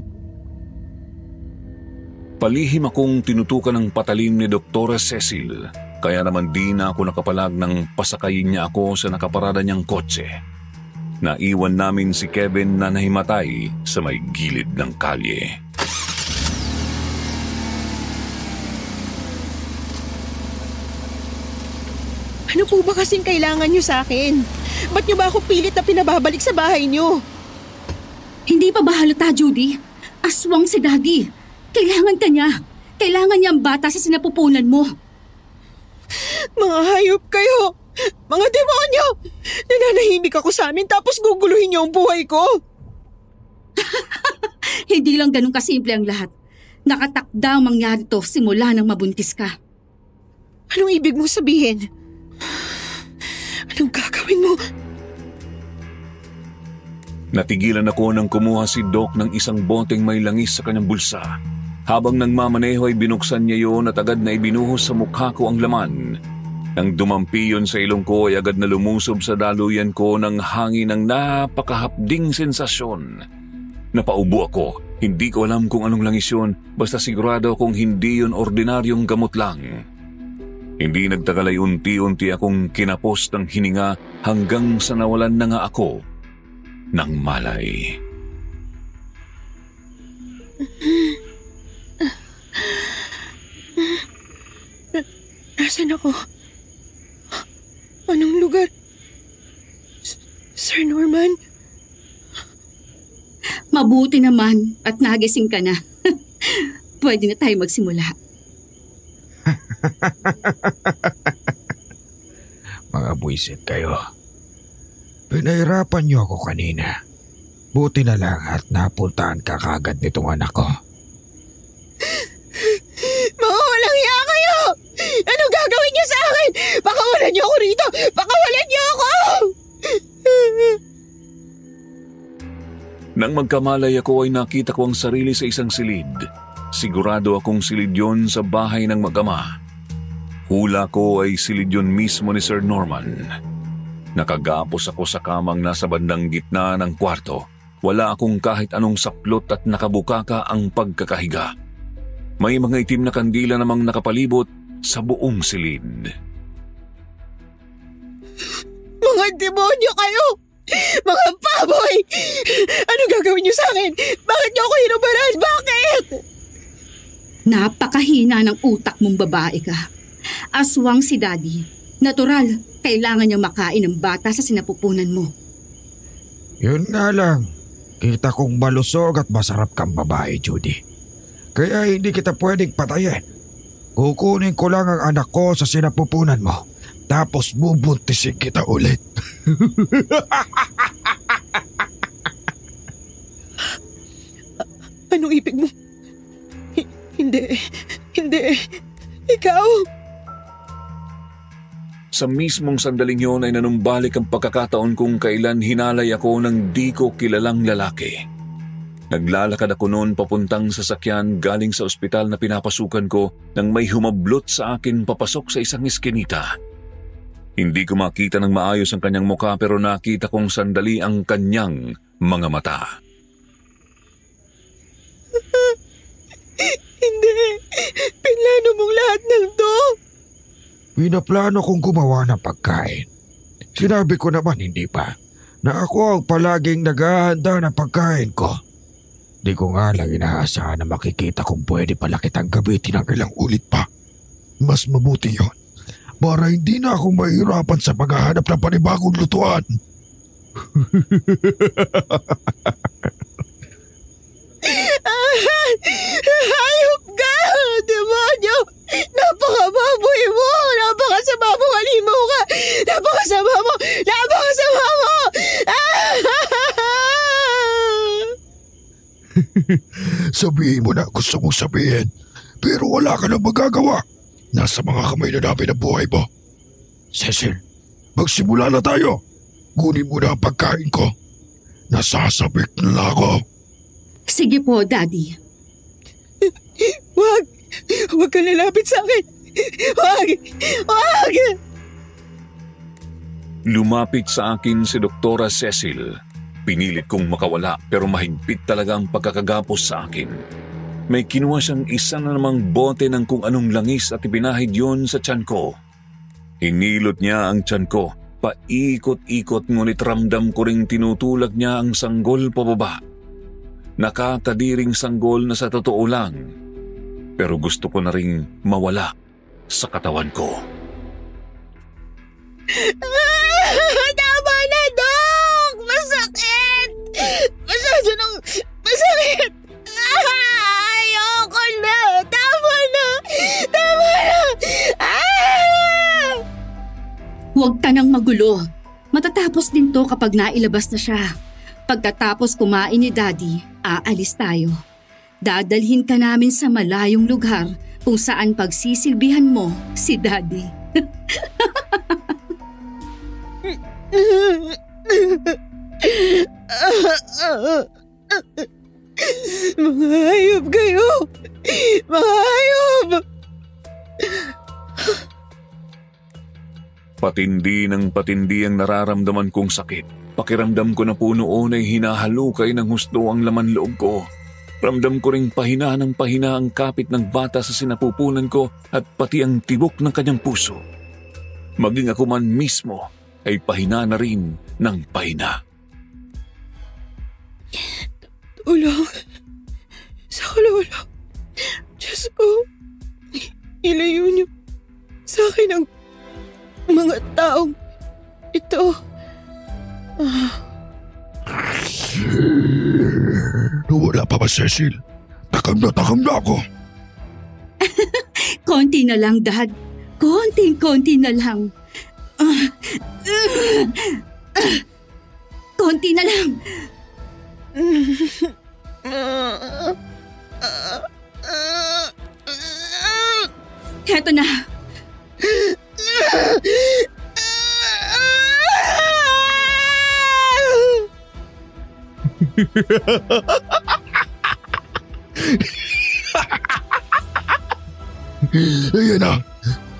Palihim akong tinutukan ng patalim ni Dr. Cecil, kaya naman di na ako nakapalag nang pasakayin niya ako sa nakaparada niyang kotse. Naiwan namin si Kevin na nahimatay sa may gilid ng kalye. Ano po ba kasing kailangan niyo sa akin? Ba't niyo ba ako pilit na pinababalik sa bahay niyo? Hindi pa ba halata, Judy? Aswang si Daddy. Kailangan ka niya. Kailangan niya ang bata sa sinapupunan mo. Mga hayop kayo! Mga demonyo! Nananahimik ako sa amin tapos guguluhin niyo ang buhay ko! Hindi lang ganun kasimple ang lahat. Nakatakda ang mangyari to simula nang mabuntis ka. Anong ibig mong sabihin? Anong gagawin mo? Natigilan ako nang kumuha si Doc ng isang boteng may langis sa kanyang bulsa. Habang nagmamaneho ay binuksan niya yun at agad na ibinuhos sa mukha ko ang laman. Nang dumampi yun sa ilong ko ay agad na lumusob sa daluyan ko ng hangin ng napakahapding sensasyon. Napaubo ako. Hindi ko alam kung anong langis yun, basta sigurado kung hindi yun ordinaryong gamot lang. Hindi nagtagal ay unti-unti akong kinapos ng hininga hanggang sa nawalan na nga ako ng malay. Nasaan ako? Anong lugar? Sir Norman? Mabuti naman at nagising ka na. Pwede na tayo magsimula. Mga buwisit kayo. Pinahirapan niyo ako kanina. Buti na lang at napuntahan ka kagad nitong anak ko. Mga walang hiya kayo! Anong gagawin niyo sa akin? Pakawalan niyo ako rito! Pakawalan niyo ako! Nang magkamalay ako ay nakita ko ang sarili sa isang silid. Sigurado akong silid yon sa bahay ng mag-ama. Hula ko ay silid yon mismo ni Sir Norman. Nakagapos ako sa kamang nasa bandang gitna ng kwarto. Wala akong kahit anong saplot at nakabukaka ang pagkakahiga. May mga itim na kandila namang nakapalibot sa buong silid. Mga demonyo kayo! Mga baboy! Ano gagawin niyo sa akin? Bakit niyo ako hinubaran? Bakit? Napakahina ng utak mong babae ka. Aswang si Daddy. Natural, kailangan niyang makain ng bata sa sinapupunan mo. Yun nga lang. Kita kong malusog at masarap kang babae, Judy. Kaya hindi kita pwedeng patayin. Kukunin ko lang ang anak ko sa sinapupunan mo. Tapos bubuntisin kita ulit. Anong ibig mo? Hindi. Ikaw? Sa mismong sandaling yun ay nanumbalik ang pagkakataon kung kailan hinalay ako ng di ko kilalang lalaki. Naglalakad ako noon papuntang sasakyan galing sa ospital na pinapasukan ko nang may humablot sa akin papasok sa isang eskinita. Hindi ko makita ng maayos ang kanyang mukha pero nakita kong sandali ang kanyang mga mata. Hindi. Pinlano mong lahat ng to. Pinaplano kong gumawa ng pagkain. Sinabi ko naman hindi pa na ako ang palaging naghahanda ng pagkain ko. Di ko nga lang inaasahan na makikita kung pwede pala kitang gamitin ng ilang ulit pa. Mas mabuti yon para hindi na ako mahirapan sa paghahanap ng panibagong lutuan. Hayop ka! Demonyo! Napakababoy mo! Napakasama mo! Halimaw ka! Napakasama mo! Napakasama mo! Sabihin mo na gusto mong sabihin, pero wala ka nang magagawa. Nasa mga kamay na namin ang buhay mo. Cecil, magsimula na tayo. Kunin mo na ang pagkain ko. Nasasabik na ako. Sige po, Daddy. Wag! Huwag ka lalapit sa akin! Wag! Wag! Lumapit sa akin si Doktora Cecil. Pinilit kong makawala pero mahigpit talaga ang pagkakagapos sa akin. May kinuha siyang isa na namang bote ng kung anong langis at ipinahid yun sa tiyan ko. Hinilot niya ang tiyan ko Paikot-ikot ngunit ramdam ko ring tinutulak niya ang sanggol pababa. Nakakadiring sanggol na sa totoo lang. Pero gusto ko na ring mawala sa katawan ko. Tama na, Dok! Masakit! Masyado nang masakit! Ayoko na! Tama na! Tama na! Huwag ka nang magulo. Matatapos din to kapag nailabas na siya. Pagkatapos kumain ni Daddy, aalis tayo. Dadalhin ka namin sa malayong lugar kung saan pagsisilbihan mo si Daddy. Mga hayop kayo! Mga hayop! Patindi ng patindi ang nararamdaman kong sakit. Pakiramdam ko na po noon ay hinahalukay ng husto ang laman loob ko. Ramdam ko ring pahina ng pahina ang kapit ng bata sa sinapupunan ko at pati ang tibok ng kanyang puso. Maging ako man mismo ay pahina na rin ng pahina. Tulong sa kalula. Diyos ko, ilayo niyo sa akin ang mga taong ito. Wala pa ba, Cecil? Takam na ako. Konti na lang, Dad. Konti na lang. Konti na lang. Heto na.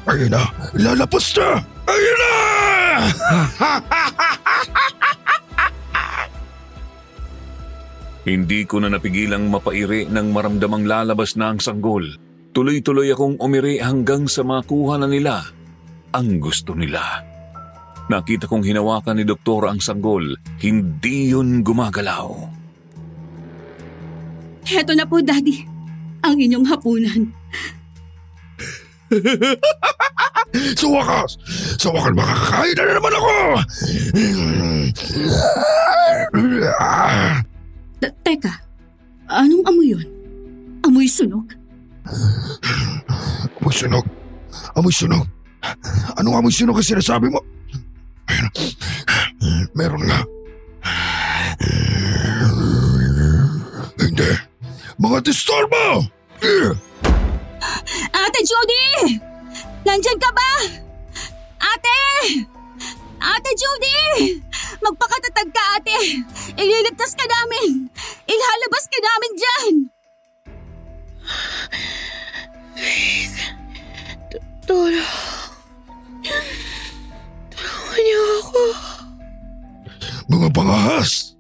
Ayan na, lalapos na! Ayan na! Hindi ko na napigilang mapairi nang maramdamang lalabas na ang sanggol. Tuloy-tuloy akong umiri hanggang sa makuha na nila ang gusto nila. Nakita kong hinawakan ni Doktor ang sanggol. Hindi yun gumagalaw. Heto na po, Daddy. Ang inyong hapunan. Sa wakas makakakain na naman ako! Teka, anong amoy yun? Amoy sunog? Amoy sunog? Anong amoy sunog ang sinasabi mo? Meron nga. Hindi. Mga disturbo! Ate Judy! Nandyan ka ba? Ate! Ate Judy! Magpakatatag ka, ate! Ililigtas ka namin! Ilalabas ka namin dyan! Please. Tulungan niyo ako. Mga bangahas!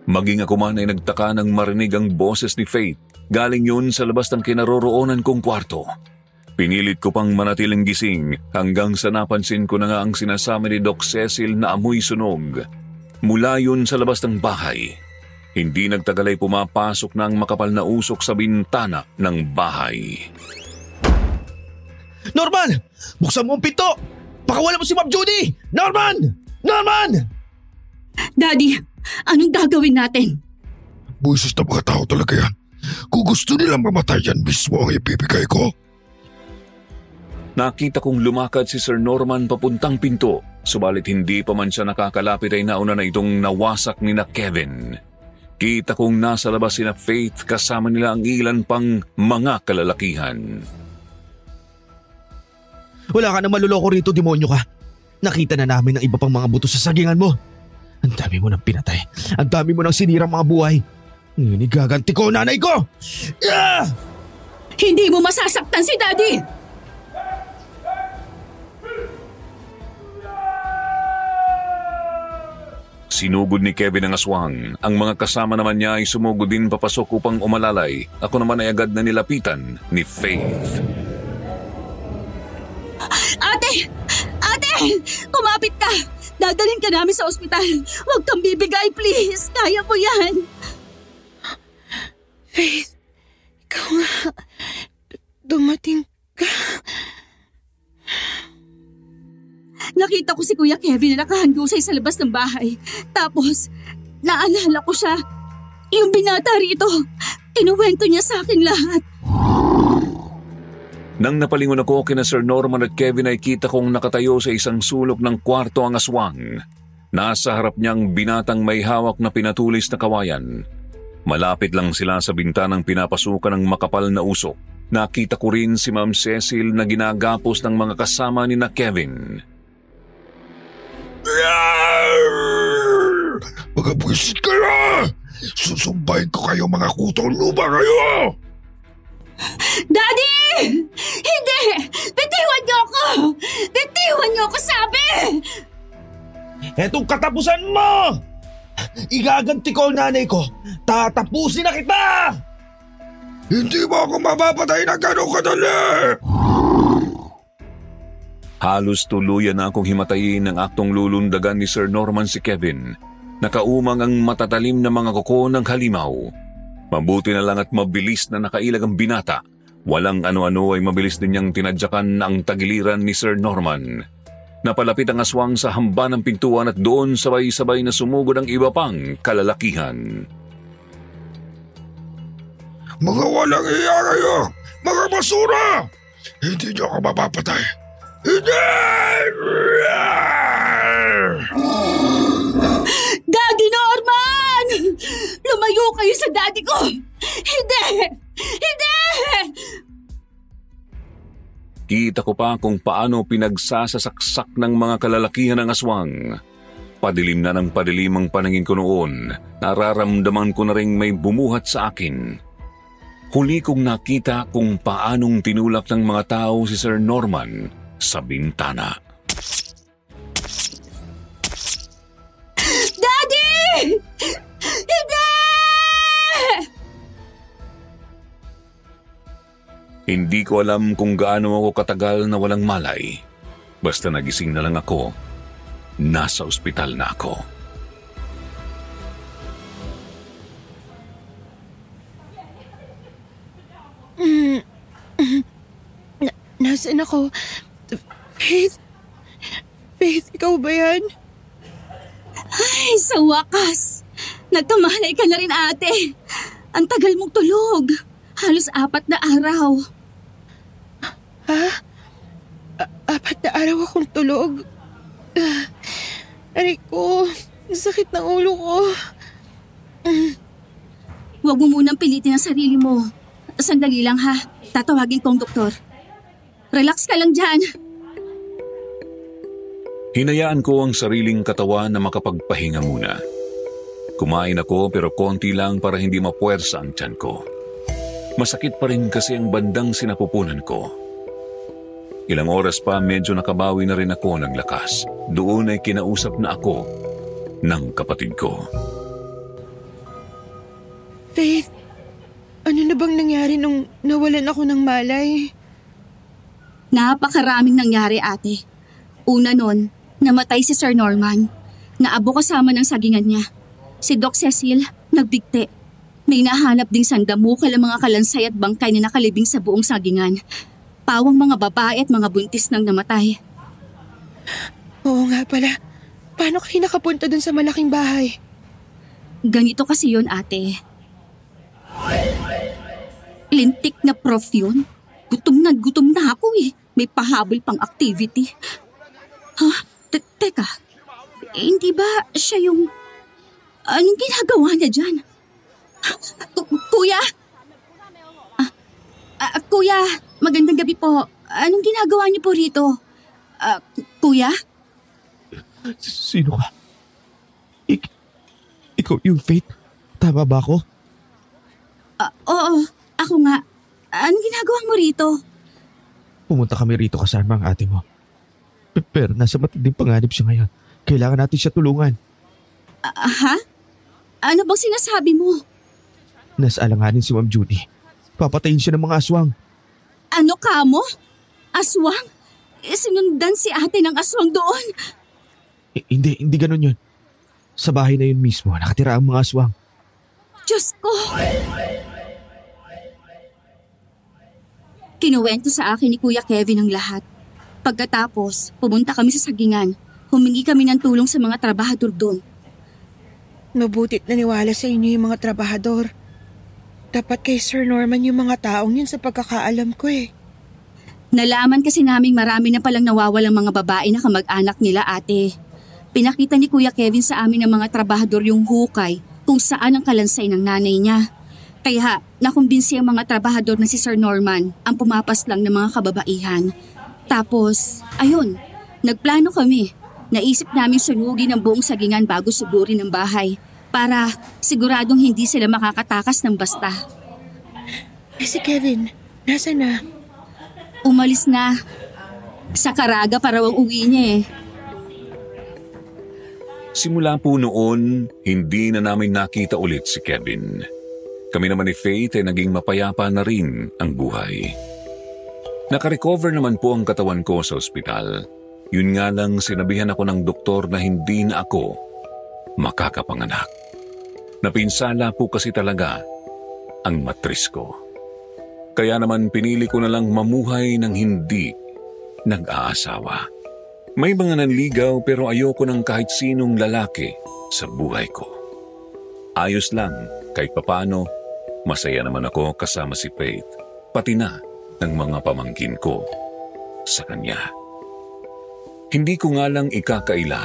Maging ako man ay nagtaka nang marinig ang boses ni Faith. Galing yun sa labas ng kinaroroonan kong kwarto. Pinilit ko pang manatiling gising hanggang sa napansin ko na nga ang sinasama ni Doc Cecil na amoy sunog. Mula yun sa labas ng bahay. Hindi nagtagal ay pumapasok na ang makapal na usok sa bintana ng bahay. Norman! Buksan mo ang pinto! Pakawala mo si Ma'am Judy! Norman! Norman! Daddy, anong gagawin natin? Buisis na mga tao talaga yan. Kung gusto nilang mamatay yan mismo ang ibibigay ko. Nakita kong lumakad si Sir Norman papuntang pinto, subalit hindi pa man siya nakakalapit ay nauna na itong nawasak ni na Kevin. Kita kong nasa labas sina Faith kasama nila ang ilan pang mga kalalakihan. Wala ka na maluloko rito, demonyo ka. Nakita na namin ang iba pang mga buto sa sagingan mo. Ang dami mo nang pinatay. Ang dami mo nang sinirang mga buhay. Ngayon igaganti ko, nanay ko! Ah! Hindi mo masasaktan si Daddy! Sinugod ni Kevin ang aswang. Ang mga kasama naman niya ay sumugod din papasok upang umalalay. Ako naman ay agad na nilapitan ni Faith. Ate! Ate! Daddy! Kumapit ka! Dadalhin ka namin sa ospital. Huwag kang bibigay, please. Kaya mo yan. Faith, ikaw nga. Dumating ka. Nakita ko si Kuya Kevin na nakahandusay sa labas ng bahay. Tapos, naalala ko siya. Yung binata rito. Kinuwento niya sa akin lahat. Nang napalingon ako kina Sir Norman at Kevin ay kita kong nakatayo sa isang sulok ng kwarto ang aswang. Nasa harap niyang binatang may hawak na pinatulis na kawayan. Malapit lang sila sa bintanang pinapasukan ng makapal na usok. Nakita ko rin si Ma'am Cecil na ginagapos ng mga kasama ni na Kevin. Mga buwisit kayo! Susumbahin ko kayo mga kutong luba kayo! Daddy! Hindi! Bitiwan niyo ako! Bitiwan niyo ako, sabi! Etong katapusan mo! Igaganti ko ang nanay ko. Tatapusin na kita! Hindi mo ako mapapatay na gano'ng kadali! Halos tuluyan na akong himatayin ng aktong lulundagan ni Sir Norman si Kevin. Nakaumang ang matatalim na mga kuko ng halimaw. Mabuti na lang at mabilis na nakailag ang binata. Walang ano-ano ay mabilis din niyang tinadyakan ang tagiliran ni Sir Norman. Napalapit ang aswang sa hamba ng pintuan at doon sabay-sabay na sumugod ang iba pang kalalakihan. Mga walang iya kayo! Mga basura! Hindi niyo ako mapapatay! Hindi! Daddy Norman! Lumayo kayo sa daddy ko! Hindi! Hindi! Kita ko pa kung paano pinagsasasaksak ng mga kalalakihan ng aswang. Padilim na ng padilim ang paningin ko noon. Nararamdaman ko na ring may bumuhat sa akin. Huli kong nakita kung paanong tinulak ng mga tao si Sir Norman sa bintana. Daddy! Hindi! Hindi ko alam kung gaano ako katagal na walang malay. Basta nagising na lang ako. Nasa ospital na ako. Nasaan ako? Faith? Faith, ikaw ba yan? Ay, sa wakas! Nagkamalay ka na rin, ate. Ang tagal mong tulog. Halos 4 na araw. Ha? 4 na araw akong tulog. Aray ko, ang sakit ng ulo ko. Huwag mo munang pilitin ang sarili mo. Sandali lang ha. Tatawagin ko ang doktor. Relax ka lang dyan. Hinayaan ko ang sariling katawan na makapagpahinga muna. Kumain ako pero konti lang para hindi mapuwersa ang tiyan ko. Masakit pa rin kasi ang bandang sinapupunan ko. Ilang oras pa medyo nakabawi na rin ako ng lakas. Doon ay kinausap na ako ng kapatid ko. Faith, ano na bang nangyari nung nawalan ako ng malay? Napakaraming nangyari, ate. Una nun, namatay si Sir Norman. Naabo kasama ng sagingan niya. Si Doc Cecil, nagbigti. May nahanap ding sandamukal ang mga kalansay at bangkay na nakalibing sa buong sagingan. Pawang mga babae at mga buntis nang namatay. Oo nga pala. Paano kayo nakapunta dun sa malaking bahay? Ganito kasi yun, ate. Lintik na prof yun. Gutom na ako eh. May pahabol pang activity. Ha? Teka. Hindi ba siya yung... Anong ginagawa niya dyan? Kuya? Kuya, magandang gabi po. Anong ginagawa niyo po rito? Kuya? Sino ka? Ikaw yung Faith? Tama ba ako? Oo, ako nga. Anong ginagawa mo rito? Pumunta kami rito kasama ang ate mo. Pero nasa matinding panganib siya ngayon. Kailangan natin siya tulungan. Ha? Ano bang sinasabi mo? Nasa alanganin si Ma'am Judy. Papatayin siya ng mga aswang. Ano ka mo? Aswang? sinundan si ate ng aswang doon. Hindi ganun yun. Sa bahay na yun mismo, nakatira ang mga aswang. Diyos ko! Kinuwento sa akin ni Kuya Kevin ang lahat. Pagkatapos, pumunta kami sa sagingan. Humingi kami ng tulong sa mga trabahador doon. Mabutit naniwala sa inyo yung mga trabahador. Dapat kay Sir Norman yung mga taong yun sa pagkakaalam ko eh. Nalaman kasi naming marami na palang nawawalang mga babae na kamag-anak nila, ate. Pinakita ni Kuya Kevin sa amin ng mga trabahador yung hukay kung saan ang kalansay ng nanay niya. Kaya nakumbinsi ang mga trabahador na si Sir Norman ang pumapas lang ng mga kababaihan. Tapos, ayun, nagplano kami. Naisip namin sunugin ang buong sagingan bago sugurin ang bahay para siguradong hindi sila makakatakas ng basta. Si Kevin, nasa na? Umalis na. Sa Caraga para ang uwi niya eh. Simula po noon, hindi na namin nakita ulit si Kevin. Kami naman ni Faith ay naging mapayapa na rin ang buhay. Nakarecover naman po ang katawan ko sa ospital. Yun nga lang sinabihan ako ng doktor na hindi na ako makakapanganak. Napinsala po kasi talaga ang matris ko. Kaya naman pinili ko na lang mamuhay ng hindi nag-aasawa. May mga nanligaw pero ayoko ng kahit sinong lalaki sa buhay ko. Ayos lang, kahit papano, masaya naman ako kasama si Faith, pati na ng mga pamangkin ko sa kanya. Hindi ko nga lang ikakaila,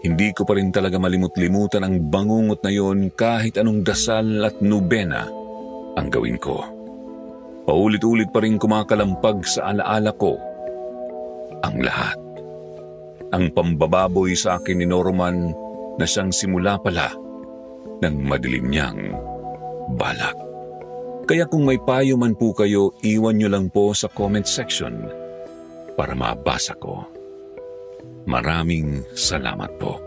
hindi ko pa rin talaga malimut-limutan ang bangungot na yon kahit anong dasal at nobena ang gawin ko. Paulit-ulit pa rin kumakalampag sa alaala ko ang lahat. Ang pambababoy sa akin ni Norman na siyang simula pala ng madilim niyang balak. Kaya kung may payo man po kayo, iwan niyo lang po sa comment section para mabasa ko. Maraming salamat po.